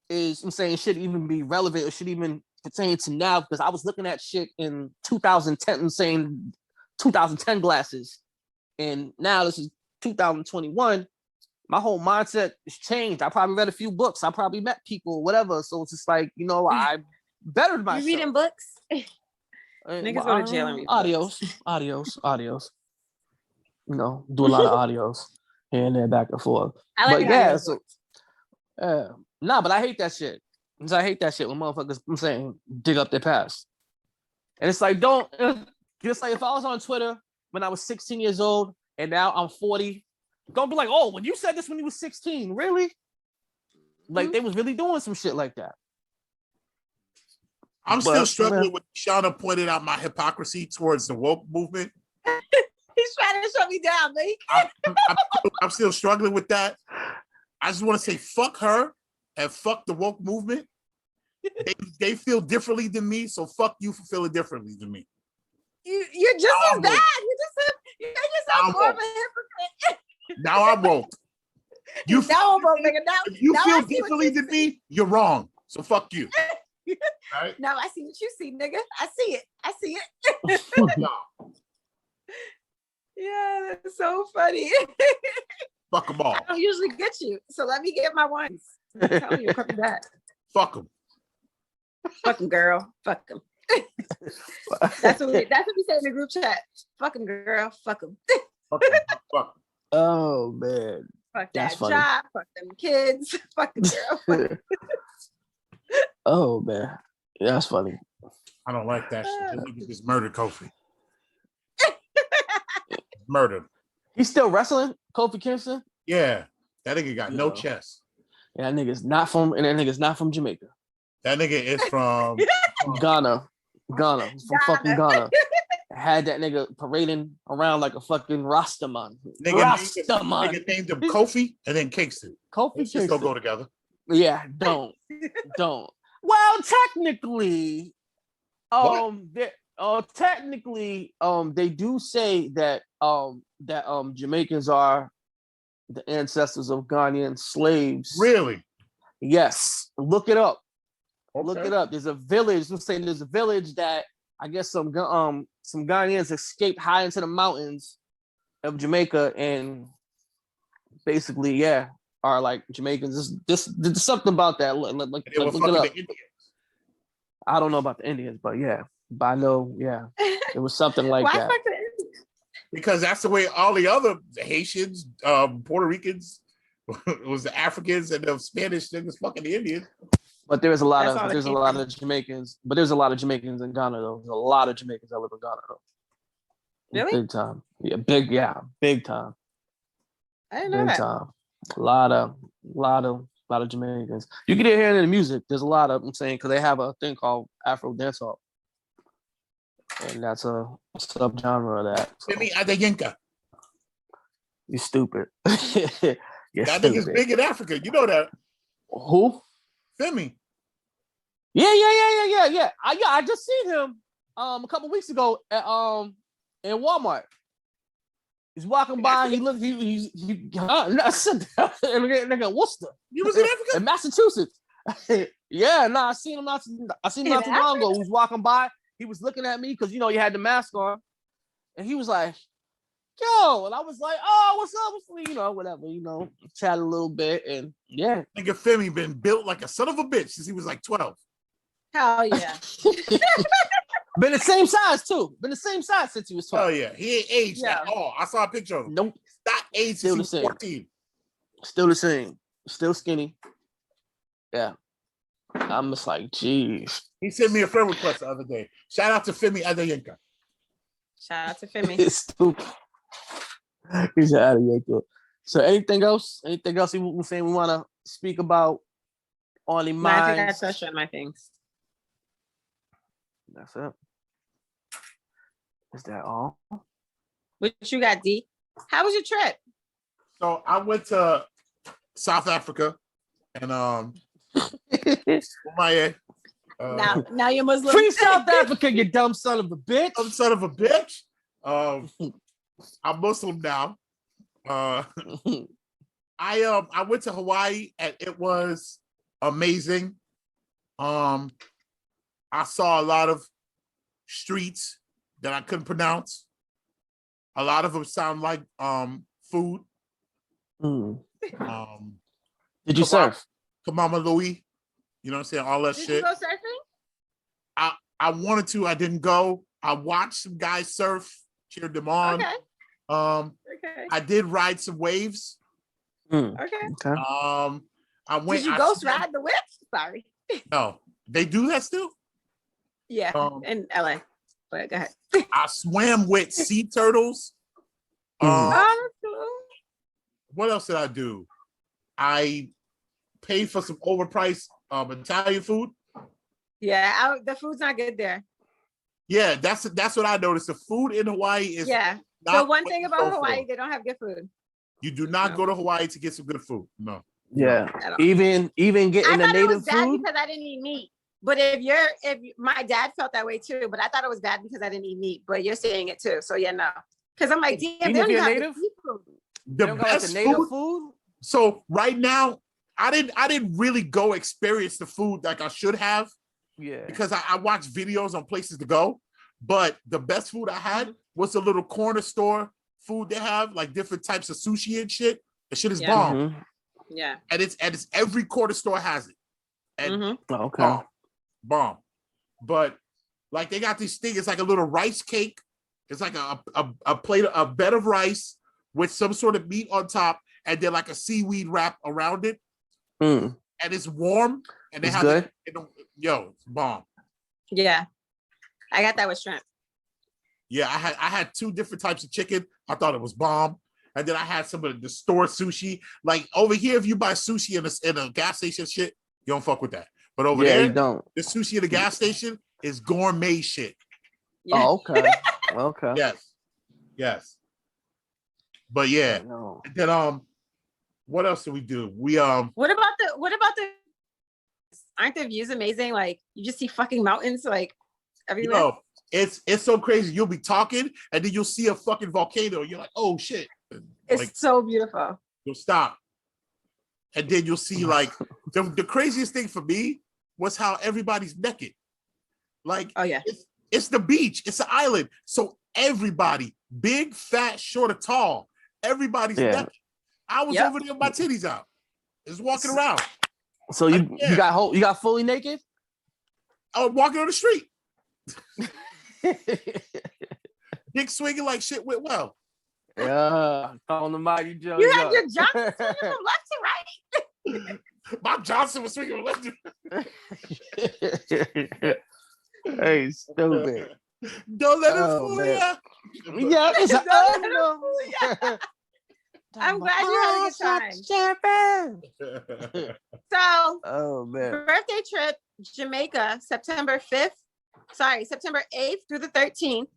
B: is, I'm saying, should even be relevant or should even pertain to now, because I was looking at shit in 2010 and saying 2010 glasses. And now this is 2021. My whole mindset has changed. I probably read a few books. I probably met people, whatever. So it's just like, I bettered myself.
C: You reading books? Niggas go to jail and read
B: audios. Do a lot of audios here and there, back and forth.
C: I like
B: but I hate that shit. I hate that shit when motherfuckers, I'm saying, dig up their past. And it's like, just like if I was on Twitter when I was 16 years old and now I'm 40, don't be like, oh, when you said this when you was 16, really? Like they was really doing some shit like that.
A: I'm still struggling with Shauna pointed out my hypocrisy towards the woke movement.
C: He's trying to shut me down, man.
A: I'm still struggling with that. I just want to say fuck her and fuck the woke movement. They feel differently than me, so fuck you for feeling differently than me.
C: You're just as bad. You're just more of a hypocrite.
A: Now I'm woke. You
C: now I'm woke, nigga.
A: If you feel differently than me, you're wrong. So fuck you. Right?
C: Now I see what you see, nigga. I see it. Fuck y'all. Yeah, that's so funny.
A: Fuck them all.
C: I don't usually get you, so let me get my ones. I'm telling you, fuck that.
A: Fuck them.
C: Fuck them, girl. Fuck them. That's what we say in the group chat. Fuck them, girl. Fuck them.
A: Fuck them. Fuck them.
B: Oh man.
C: Fuck that job. Fuck them kids. Fuck the girl. Fuck them.
B: Oh man. Yeah, that's funny.
A: I don't like that shit. This nigga just murdered Kofi. Murdered.
B: He's still wrestling, Kofi Kingston?
A: Yeah. That nigga got no chest.
B: Yeah, that nigga's not from Jamaica.
A: That nigga is from
B: Ghana. He's from fucking Ghana. Had that nigga parading around like a fucking Rastaman.
A: Nigga named him Kofi and then Kingston.
B: Kofi Kingston.
A: Just don't go together.
B: Yeah, don't. Well, technically, they do say that Jamaicans are the ancestors of Ghanaian slaves.
A: Really?
B: Yes. Look it up.
A: Okay.
B: Look it up. There's a village. I'm saying there's a village that I guess some Ghanaians escaped high into the mountains of Jamaica and basically, are like Jamaicans. There's something about that. Look it up. I don't know about the Indians, but but I know, it was something like that.
A: Because that's the way all the other Haitians, Puerto Ricans, it was the Africans and the Spanish niggas fucking the Indians.
B: But there's a lot of Jamaicans. But there's a lot of Jamaicans in Ghana though. There's a lot of Jamaicans that live in Ghana though.
C: Really?
B: Big time. Big time.
C: I didn't know that.
B: Time. A lot of Jamaicans. You can hear it in the music. There's a lot of, I'm saying, because they have a thing called Afro dancehall. And that's a subgenre of that. So.
A: Femi Adeyinka.
B: You stupid.
A: That nigga's big in Africa. You know that.
B: Who?
A: Femi.
B: Yeah. I just seen him. a couple weeks ago at in Walmart. He's walking by. He looked. I said, nigga, Worcester.
A: You was in Africa?
B: In Massachusetts. Yeah, I seen him not too long ago. He was walking by. He was looking at me because you had the mask on, and he was like, "Yo," and I was like, "Oh, what's up?" Whatever. Chat a little bit, and yeah.
A: Nigga Femi been built like a son of a bitch since he was like 12.
C: Hell yeah.
B: Been the same size too. Been the same size since he was 12.
A: Oh yeah, he ain't aged at all. I saw a picture of him.
B: Nope.
A: Not aged since he was 14.
B: Still the same. Still skinny. Yeah. I'm just like, geez.
A: He sent me a friend request the other day. Shout out to Femi Adeyenka.
C: Shout out to Femi.
B: It's stupid. He's Adeyenka. So anything else? Anything else we want to speak about on the mind?
C: I think I touched on my things.
B: That's it. Is that all?
C: What you got, D? How was your trip?
A: So I went to South Africa and
C: now you're Muslim.
B: Free South Africa, you dumb son of a bitch.
A: Dumb son of a bitch. I'm Muslim now. I went to Hawaii and it was amazing. I saw a lot of streets that I couldn't pronounce. A lot of them sound like food.
B: Did you surf?
A: Kamama Louie. You know what I'm saying? All that shit.
C: Did you go surfing?
A: I wanted to. I didn't go. I watched some guys surf, cheered them on.
C: Okay.
A: I did ride some waves.
C: Okay.
A: I went.
C: Did you ghost ride the whip? Sorry.
A: No, they do that still.
C: Yeah, in LA. But go ahead.
A: I swam with sea turtles.
C: Oh, that's cool.
A: What else did I do? I paid for some overpriced Italian food.
C: Yeah, the food's not good there.
A: Yeah, that's what I noticed. The food in Hawaii is
C: not the one thing about Hawaii, they don't have good food.
A: You do not go to Hawaii to get some good food. No.
B: Yeah. Even getting the native
C: it was bad
B: food
C: because I didn't eat meat. But if my dad felt that way too, but I thought it was bad because I didn't eat meat. But you're saying it too, so yeah, no. Because I'm like, damn, they don't even have native food.
A: The best native food. So right now, I didn't really go experience the food like I should have.
B: Yeah.
A: Because I watched videos on places to go, but the best food I had was a little corner store food they have, like different types of sushi and shit. The shit is bomb.
B: Mm-hmm.
C: Yeah.
A: And it's every corner store has it. And
B: okay.
A: Bomb. But like they got this thing, it's like a little rice cake. It's like a plate, a bed of rice with some sort of meat on top, and then like a seaweed wrap around it. And it's warm. And they have
B: good.
A: It's bomb.
C: Yeah. I got that with shrimp.
A: Yeah, I had two different types of chicken. I thought it was bomb. And then I had some of the store sushi. Like over here, if you buy sushi in a gas station shit, you don't fuck with that. But over there,
B: you don't.
A: The sushi at the gas station is gourmet shit.
C: Yeah.
B: Oh, okay. Okay.
A: Yes. But yeah. And then what else did we do? We
C: What about the aren't the views amazing? Like you just see fucking mountains like everywhere.
A: It's so crazy. You'll be talking and then you'll see a fucking volcano. You're like, oh shit.
C: It's
A: like,
C: so beautiful.
A: You'll stop. And then you'll see like the craziest thing for me was how everybody's naked. Like,
C: oh yeah,
A: it's the beach, it's an island. So everybody, big, fat, short, or tall, everybody's naked. I was over there with my titties out, just walking around.
B: So you got fully naked?
A: I was walking on the street. Dick swinging like shit went well.
B: Yeah, calling the mighty Joe.
C: You had your Johnson swinging from left to right.
A: My Johnson was swinging from left to right.
B: Hey, stupid.
A: Don't let it fool ya.
B: Yeah, it's
C: I'm glad you had a good time. So, birthday trip, Jamaica, September 8th through the 13th.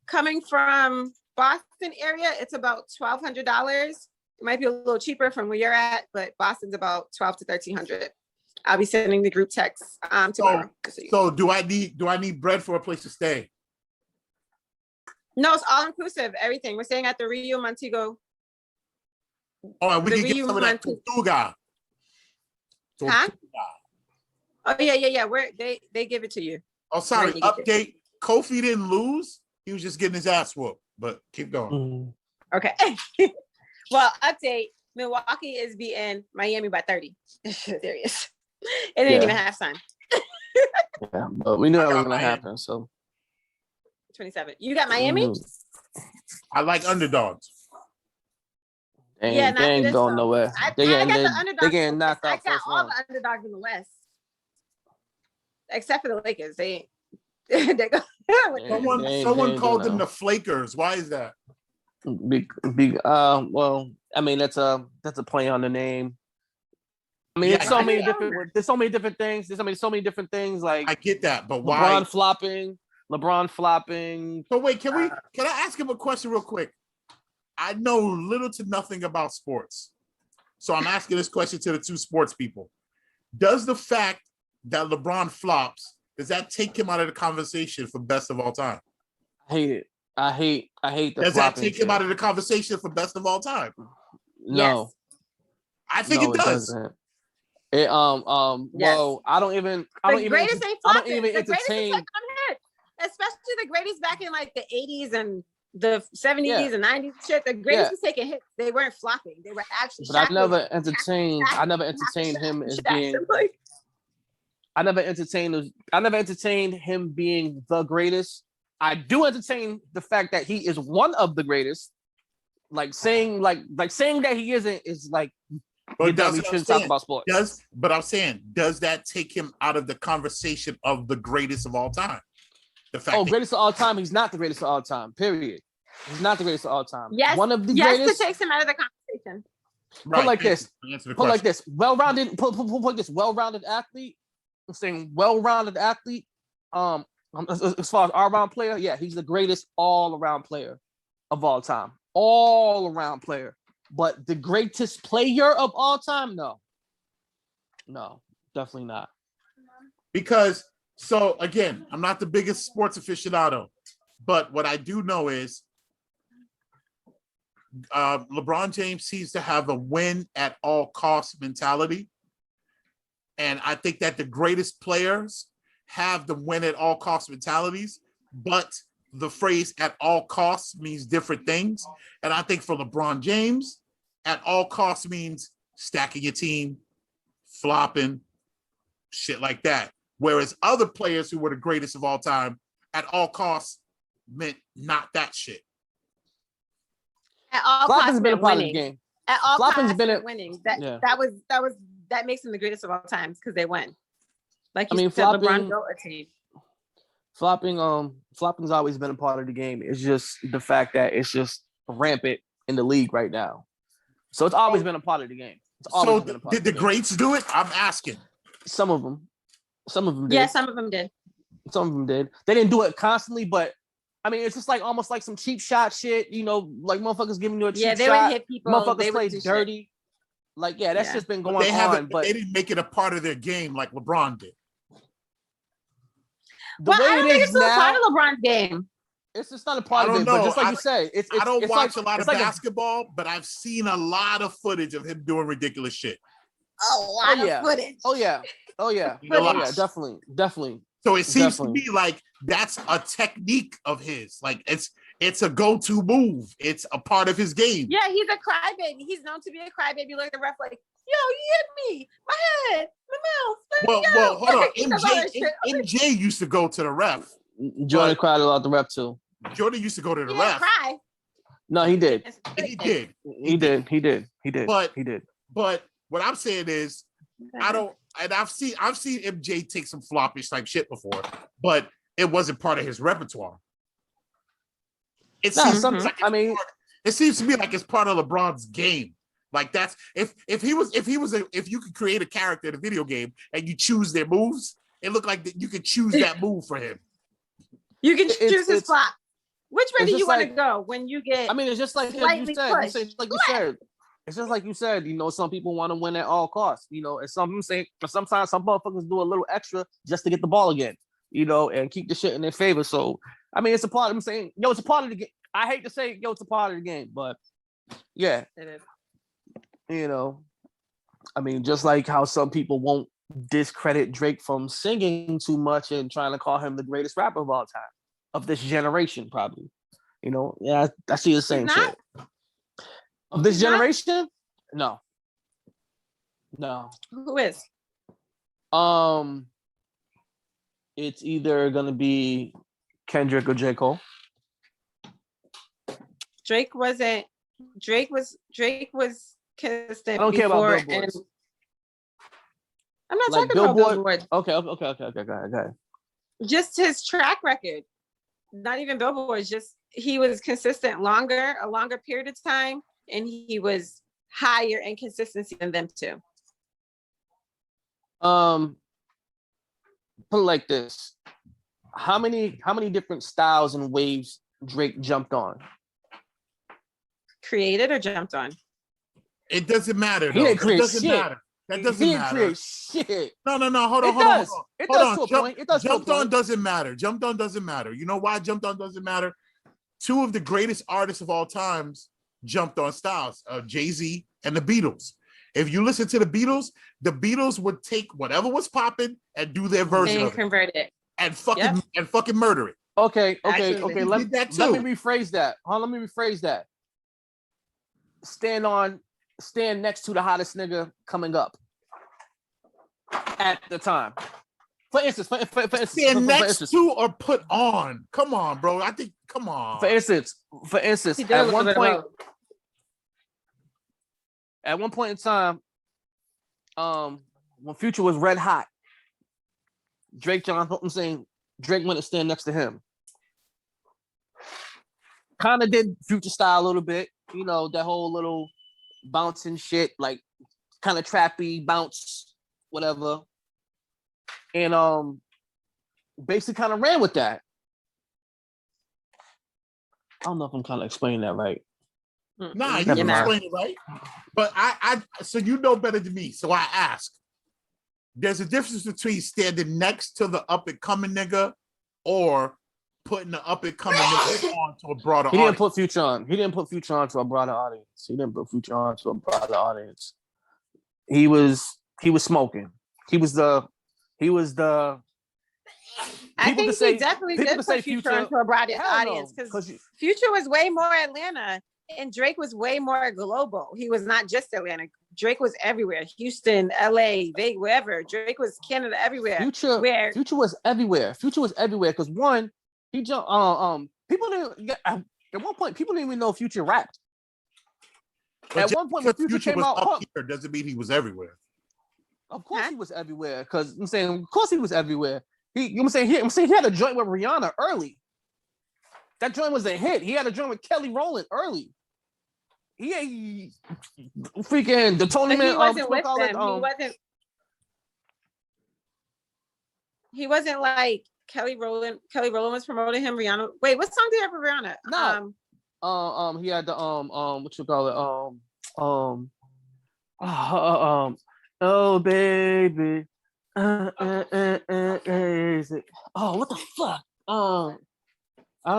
C: Coming from Boston area, it's about $1,200. It might be a little cheaper from where you're at, but Boston's about $1,200 to $1,300. I'll be sending the group text tomorrow.
A: So do I need bread for a place to stay?
C: No, it's all inclusive. Everything. We're staying at the Rio Montego.
A: Oh, we can get some of that Tortuga.
C: Huh? Oh yeah. Where they give it to you.
A: Oh, sorry. Update. Kofi didn't lose. He was just getting his ass whooped. But keep going.
C: Okay. Well, update. Milwaukee is beating Miami by 30. Serious. It didn't even have time.
B: Yeah, but we knew that was gonna happen. So
C: 27. You got Miami?
A: I like underdogs.
B: They ain't going nowhere. They getting knocked out.
C: I got all the underdogs in the West, except for the Lakers. They go.
A: Someone called them the Flakers. Why is that?
B: Well, I mean that's a play on the name. I mean, there's so many different things. There's so many different things. Like
A: I get that, but why?
B: LeBron flopping.
A: So wait, can I ask him a question real quick? I know little to nothing about sports, so I'm asking this question to the two sports people. Does the fact that LeBron flops, does that take him out of the conversation for best of all time?
B: I hate it. I hate the.
A: Does that take him out of the conversation for best of all time?
B: No.
A: Yes. I think it does.
B: Doesn't. It well, I don't even entertain,
C: especially the greatest back in like the 80s and the 70s and 90s shit. The greatest was taking hits. They weren't flopping. They were actually.
B: But I never entertained him as being. I never entertained him being the greatest. I do entertain the fact that he is one of the greatest. Like saying that he isn't is like.
A: But
B: we shouldn't talk about sports.
A: But I'm saying, does that take him out of the conversation of the greatest of all time? The fact
C: greatest
B: of all time. He's not the greatest of all time. Period. He's not the greatest of all time.
C: Yes,
B: one of the greatest.
C: It takes him out of the conversation.
B: Right. Put like this. Well-rounded. Put this. Well-rounded athlete. I'm saying well-rounded athlete. As far as all-around player, yeah, he's the greatest all-around player of all time. All-around player. But the greatest player of all time? No, definitely not.
A: Because, so again, I'm not the biggest sports aficionado, but what I do know is LeBron James seems to have a win at all costs mentality. And I think that the greatest players have the win at all costs mentalities, but the phrase at all costs means different things. And I think for LeBron James, at all costs means stacking your team, flopping, shit like that. Whereas other players who were the greatest of all time, at all costs meant not that shit.
C: At all costs
B: has been a part of the game.
C: At all costs been winning. That makes them the greatest of all times because they win. Like you said, LeBron built a team.
B: Flopping's always been a part of the game. It's just the fact that it's just rampant in the league right now. So it's always been a part of the game.
A: Did the greats do it? I'm asking.
B: Some of them did.
C: Yeah, some of them did.
B: They didn't do it constantly, but I mean, it's just like almost like some cheap shot shit. You know, like motherfuckers giving you a cheap shot.
C: Yeah, they would hit people.
B: Motherfuckers play dirty. Shit. Like, that's just been going on. But
A: they didn't make it a part of their game like LeBron did.
C: I don't think it's a part of LeBron's game.
B: It's just not a part of it, but just like you say,
A: I don't watch a lot of basketball, but I've seen a lot of footage of him doing ridiculous shit.
C: A lot of footage.
B: Oh yeah, definitely.
A: So it seems to me like that's a technique of his. Like it's a go-to move. It's a part of his game.
C: Yeah, he's a crybaby. He's known to be a crybaby. Look at the ref like, yo, you hit me, my head, my mouth.
A: Well, hold on. MJ used to go to the ref.
B: Jordan cried about the ref too.
A: Jordan used to go to the
C: he
A: ref.
C: Didn't cry.
B: No, he did.
A: He did. But what I'm saying is, I've seen MJ take some floppish type shit before, but it wasn't part of his repertoire. It seems to me like it's part of LeBron's game. Like that's if you could create a character in a video game and you choose their moves, it looked like you could choose that move for him.
C: You can choose his flop. Which way do you want to go when you get?
B: I mean, it's just like you said. It's just like you said. You know, some people want to win at all costs. You know, and sometimes some motherfuckers do a little extra just to get the ball again. You know, and keep the shit in their favor. So I mean, it's a part. I'm saying, yo, it's a part of the game. I hate to say, yo, it's a part of the game, but yeah,
C: it is.
B: You know, I mean, just like how some people won't discredit Drake from singing too much and trying to call him the greatest rapper of all time, of this generation, probably. You know, yeah, I see the same shit. Of this generation, no.
C: Who is?
B: It's either gonna be Kendrick or J. Cole.
C: Drake was consistent.
B: I don't care about billboards.
C: I'm not talking about billboards.
B: Okay. Go ahead.
C: Just his track record. Not even billboards, just he was consistent a longer period of time, and he was higher in consistency than them too.
B: Put it like this. How many different styles and waves Drake jumped on?
C: Created or jumped on?
A: It doesn't matter.
B: He didn't create shit.
A: That doesn't matter.
B: Create shit.
A: No. Hold on.
B: It does to a point.
A: Jumped on doesn't matter. Jumped on doesn't matter. You know why jumped on doesn't matter? Two of the greatest artists of all times jumped on styles, Jay-Z and the Beatles. If you listen to the Beatles would take whatever was popping and do their version
C: and
A: of it.
C: Convert it.
A: And fucking murder it.
B: Okay. Let me rephrase that. Let me rephrase that. Stand next to the hottest nigga coming up at the time. For instance,
A: stand next to or put on. Come on, bro. Come on.
B: For instance, at one point in time, when Future was red hot, Drake went to stand next to him. Kind of did Future style a little bit, you know, that whole little bouncing shit, like kind of trappy bounce, whatever. And basically kind of ran with that. I don't know if I'm kind of explaining that right.
A: Nah, you can explain it right. But so you know better than me. So I ask. There's a difference between standing next to the up and coming nigga or putting the up and coming nigga on to a broader audience.
B: He didn't put Future on to a broader audience. He was smoking. He was the
C: I think he definitely did put Future onto a broader audience because Future was way more Atlanta and Drake was way more global. He was not just Atlanta. Drake was everywhere. Houston, LA, wherever. Drake was Canada, everywhere.
B: Future was everywhere. Because one, he jumped. People didn't. At one point, people didn't even know Future rapped.
A: But at one point, when Future came out, up here doesn't mean he was everywhere.
B: Of course, he was everywhere. Because I'm saying, of course, he was everywhere. He had a joint with Rihanna early. That joint was a hit. He had a joint with Kelly Rowland early. He freaking the Tony Man.
C: He wasn't like Kelly Rowland. Kelly Rowland was promoting him. Rihanna. Wait, what song did he have for Rihanna?
B: No. He had the what you call it? Oh baby. Oh, what the fuck? You know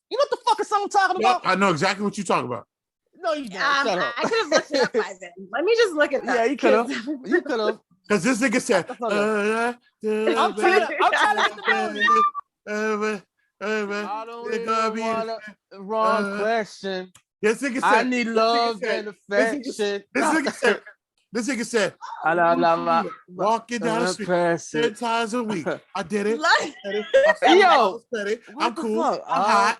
B: what the fuck song I'm talking about?
A: I know exactly what you're talking about.
B: No, you don't.
C: I could have looked it up by then. Let me just look at that.
B: Yeah, you could have. You could have.
A: Because this nigga said,
B: I'm trying to I don't even want a wrong question.
A: This nigga said,
B: I need love and affection.
A: This nigga said, walking down the street 10 times a week. I did it.
B: Yo,
A: I'm cool. I'm hot.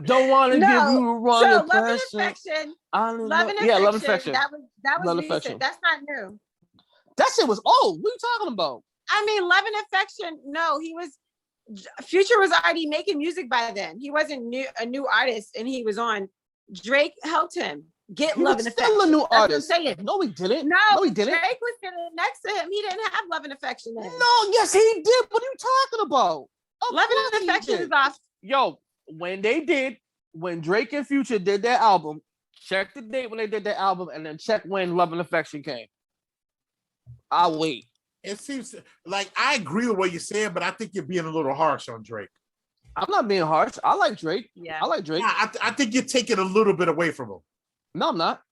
B: Don't want to give you a wrong impression.
C: Love and affection. That was recent.
B: Affection.
C: That's not new.
B: That shit was old. What are you talking about?
C: I mean, love and affection. No, Future was already making music by then. He wasn't a new artist, and he was on. Drake helped him get love and affection.
B: Still a new artist.
C: That's what I'm saying.
B: No, he didn't.
C: No,
B: he didn't.
C: Drake was sitting next to him. He didn't have love and affection then.
B: No, yes, he did. What are you talking about?
C: Love and affection is off.
B: Yo, when Drake and Future did their album, check the date when they did their album, and then check when Love and Affection came. I'll wait.
A: It seems like I agree with what you're saying, but I think you're being a little harsh on Drake.
B: I'm not being harsh. I like Drake.
C: Yeah,
B: I like Drake.
A: Yeah, I think you're taking a little bit away from him.
B: No, I'm not.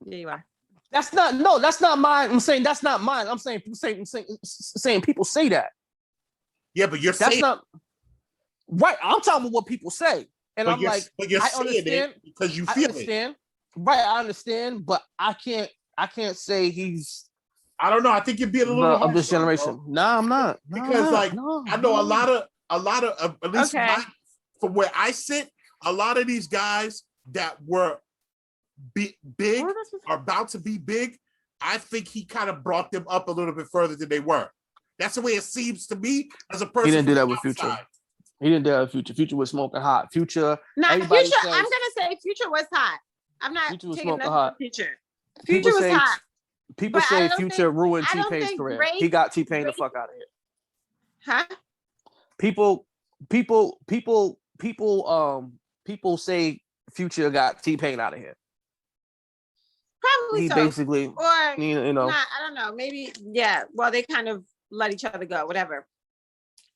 C: Yeah, you are.
B: That's not mine. I'm saying that's not mine. I'm saying people say that.
A: Yeah, but you're
B: that's
A: saying
B: not right. I'm talking about what people say, and I'm like,
A: but you're
B: I
A: saying
B: understand
A: it because you feel
B: it. Right, I understand, but I can't say he's.
A: I don't know. I think you're being a little
B: of this generation. No, I'm not.
A: Because I know a lot of at least from where I sit, a lot of these guys that were big are about to be big. I think he kind of brought them up a little bit further than they were. That's the way it seems to me as a person.
B: He didn't do that with Future. He didn't do that with Future. Future was smoking hot. Future.
C: Future. I'm gonna say Future was hot. I'm not
B: Future was
C: taking
B: smoking hot.
C: Future. Future was hot.
B: People say Future ruined T-Pain's career. He got T-Pain the fuck out of here.
C: Huh?
B: People say Future got T-Pain out of here.
C: Probably
B: he
C: so.
B: Basically,
C: or
B: you know,
C: I don't know. Maybe well, they kind of let each other go. Whatever.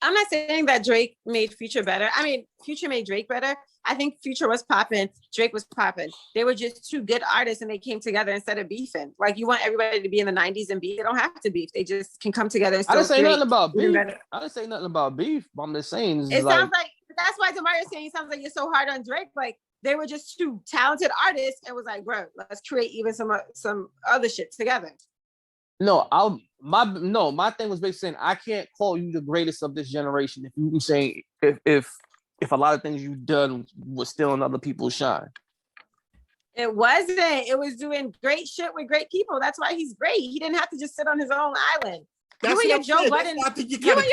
C: I'm not saying that Drake made Future better. I mean, Future made Drake better. I think Future was popping, Drake was popping. They were just two good artists and they came together instead of beefing. Like, you want everybody to be in the 90s and beef. They don't have to beef. They just can come together and
B: I didn't say nothing about beef. I didn't say nothing about beef. I'm just saying.
C: It sounds like, that's why Damario's saying, it sounds like you're so hard on Drake. Like, they were just two talented artists and was like, bro, let's create even some other shit together.
B: No, my thing was basically saying I can't call you the greatest of this generation if you can say if a lot of things you've done was still in other people's shine.
C: It wasn't. It was doing great shit with great people. That's why he's great. He didn't have to just sit on his own island. You and your Joe Budden analogy. You want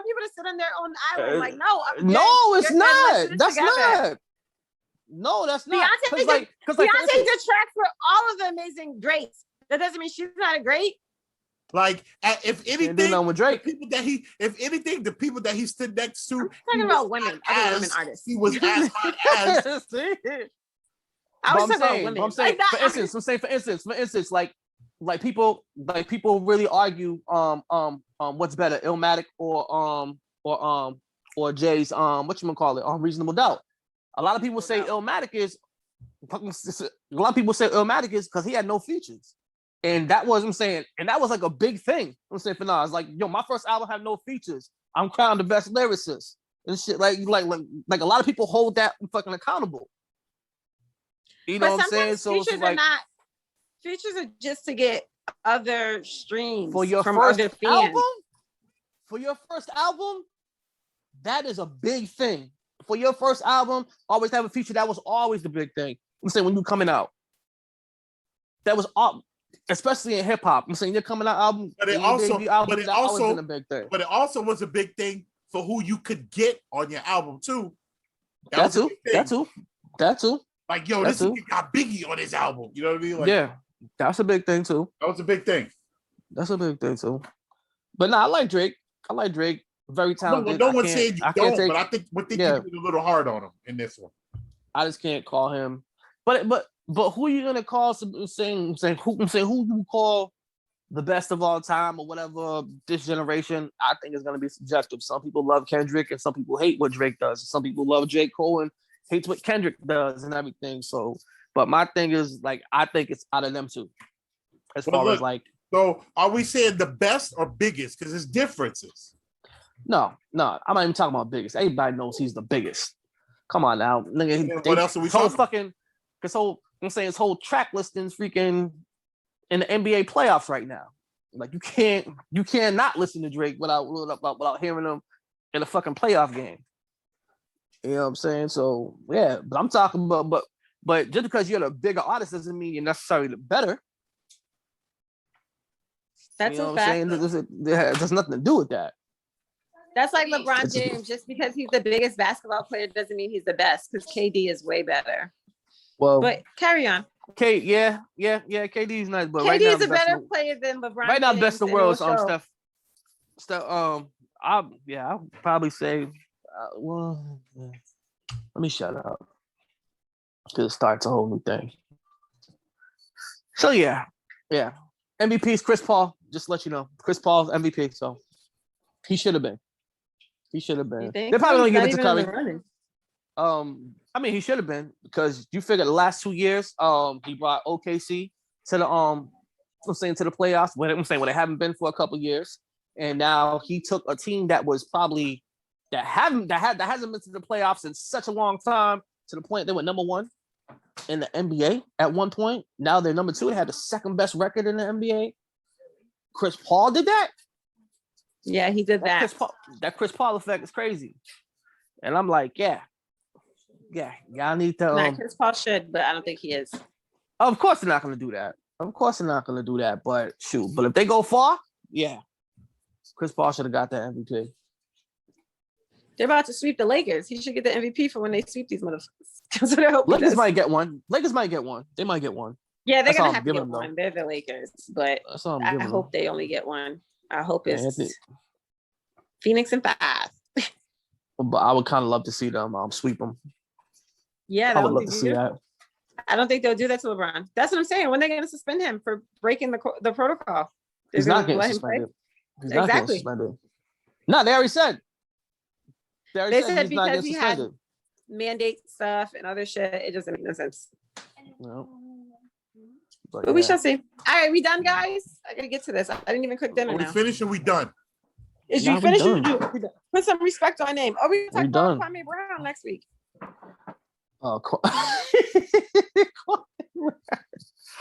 C: people to sit on their own island? Like, no,
B: it's not. That's not. No, that's not.
C: Beyonce did tracks for all of the amazing greats. That doesn't mean she's not a great.
A: Like, if anything, the people that he stood next to,
C: talking about women, other women artists.
A: He was as hot as.
C: I was talking about women.
B: I'm saying, for instance, like people really argue what's better, Illmatic or Jay's whatchamacallit, Reasonable Doubt. A lot of people say Illmatic is because he had no features. And that was, I'm saying, and that was like a big thing. I'm saying for now, it's like, yo, my first album had no features. I'm crowned the best lyricist and shit. Like a lot of people hold that fucking accountable. You know what I'm saying? So
C: features are not. Features are just to get other streams
B: for your
C: from
B: first
C: other fans.
B: album. For your first album, that is a big thing. For your first album, always have a feature. That was always the big thing. I'm saying when you're coming out, that was all. Especially in hip hop, I'm saying you're coming out album,
A: but it also was a big thing for who you could get on your album too.
B: That too.
A: Like, yo, this got Biggie on his album. You know what I mean? Like,
B: yeah, that's a big thing too.
A: That was a big thing.
B: That's a big thing too. But no, I like Drake. Very talented.
A: No one's saying you don't, but I think you're a little hard on him in this one.
B: I just can't call him. But who are you gonna call? Saying who you call the best of all time or whatever this generation? I think is gonna be subjective. Some people love Kendrick and some people hate what Drake does. Some people love J. Cole and hates what Kendrick does and everything. So, but my thing is like I think it's out of them two. As far as like,
A: so are we saying the best or biggest? Because there's differences.
B: No, I'm not even talking about biggest. Everybody knows he's the biggest. Come on now, nigga.
A: What else are we talking
B: about? I'm saying his whole track listing's freaking in the NBA playoffs right now. Like you can't not listen to Drake without hearing him in a fucking playoff game. You know what I'm saying? So yeah, but I'm talking about but just because you're the bigger artist doesn't mean you're necessarily the better.
C: That's a fact.
B: There's nothing to do with that.
C: That's like LeBron James. Just because he's the biggest basketball player doesn't mean he's the best. Because KD is way better.
B: Well,
C: but carry on.
B: Yeah. KD is nice, but
C: KD is a better player than LeBron.
B: Right now, best in the world. Steph. I'll probably say. Let me shut up. Because it starts a whole new thing. So yeah. MVP's Chris Paul. Just to let you know, Chris Paul's MVP. So he should have been. They're probably gonna give it to Curry. I mean, he should have been because you figure the last 2 years, he brought OKC to the to the playoffs. When they haven't been for a couple years, and now he took a team that was probably that hasn't been to the playoffs in such a long time to the point they were number 1 in the NBA at one point. Now they're number 2. They had the second best record in the NBA. Chris Paul did that.
C: Yeah, he did that.
B: That Chris Paul effect is crazy, and I'm like, yeah, y'all need to.
C: Chris Paul should, but I don't think he is.
B: Of course, they're not going to do that. But shoot, but if they go far, yeah, Chris Paul should have got that MVP.
C: They're about to sweep the Lakers. He should get the MVP for when they sweep these motherfuckers. That's what I hope.
B: Lakers might get one. They might get one.
C: Yeah, they're gonna have to get one. They're the Lakers, but I hope they only get one. I hope it's Phoenix and 5.
B: But I would kind of love to see them sweep them.
C: Yeah,
B: I would love to see that.
C: I don't think they'll do that to LeBron. That's what I'm saying. When are they going to suspend him for breaking the protocol?
B: He's not getting suspended. Exactly. No, they already said.
C: They said because he had mandate stuff and other shit. It doesn't make no sense. No. But we shall see. All right, we done, guys? I gotta get to this. I didn't even cook dinner.
A: Are we finished or we done?
C: Is you finished? Put some respect on my name. Oh, we talk about Kwame Brown next week.
B: Oh,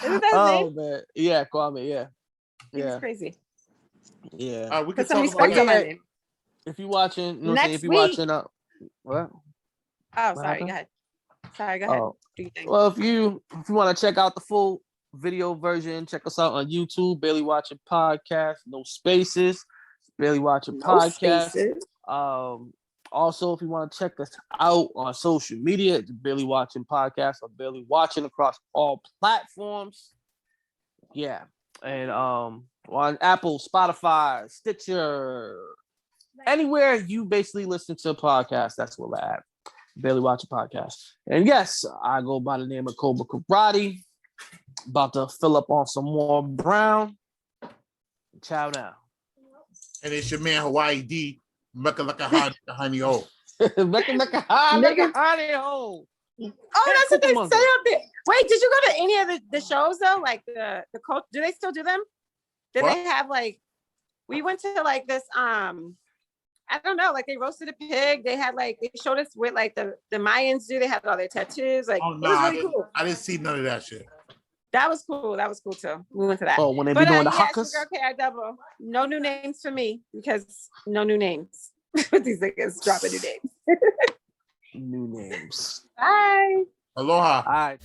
C: Isn't that his name?
B: Man. Yeah, Kwame. Yeah.
C: He's crazy.
B: Yeah.
A: We can talk about
B: that. If you're watching, watching, what?
C: Oh, sorry. Go ahead. Oh.
B: Well, if you want to check out the full video version, check us out on YouTube, Barely Watching Podcast, no spaces, Barely Watching Podcast. Also, if you want to check us out on social media, it's Barely Watching Podcast or Barely Watching across all platforms. Yeah. And on Apple, Spotify, Stitcher, anywhere you basically listen to a podcast, that's where we're at. Barely Watching Podcast. And yes, I go by the name of Cobra Karate. About to fill up on some more Brown. Ciao now.
A: And it's your man Hawaii D. Mecca like a honey hole.
B: Mecca like a honey hole.
C: Oh, that's what they say up there. Wait, did you go to any of the shows though? Like the cult? Do they still do them? Did they have like? We went to like this. I don't know. Like they roasted a pig. They had like they showed us what like the Mayans do. They had all their tattoos. Like it was really cool.
A: I didn't see none of that shit.
C: That was cool. That was cool too. We went to that.
B: Oh, when they be doing the hawkers?
C: Okay, double. No new names for me because no new names. These niggas dropping new names.
B: New names.
C: Bye.
A: Aloha.
B: All right.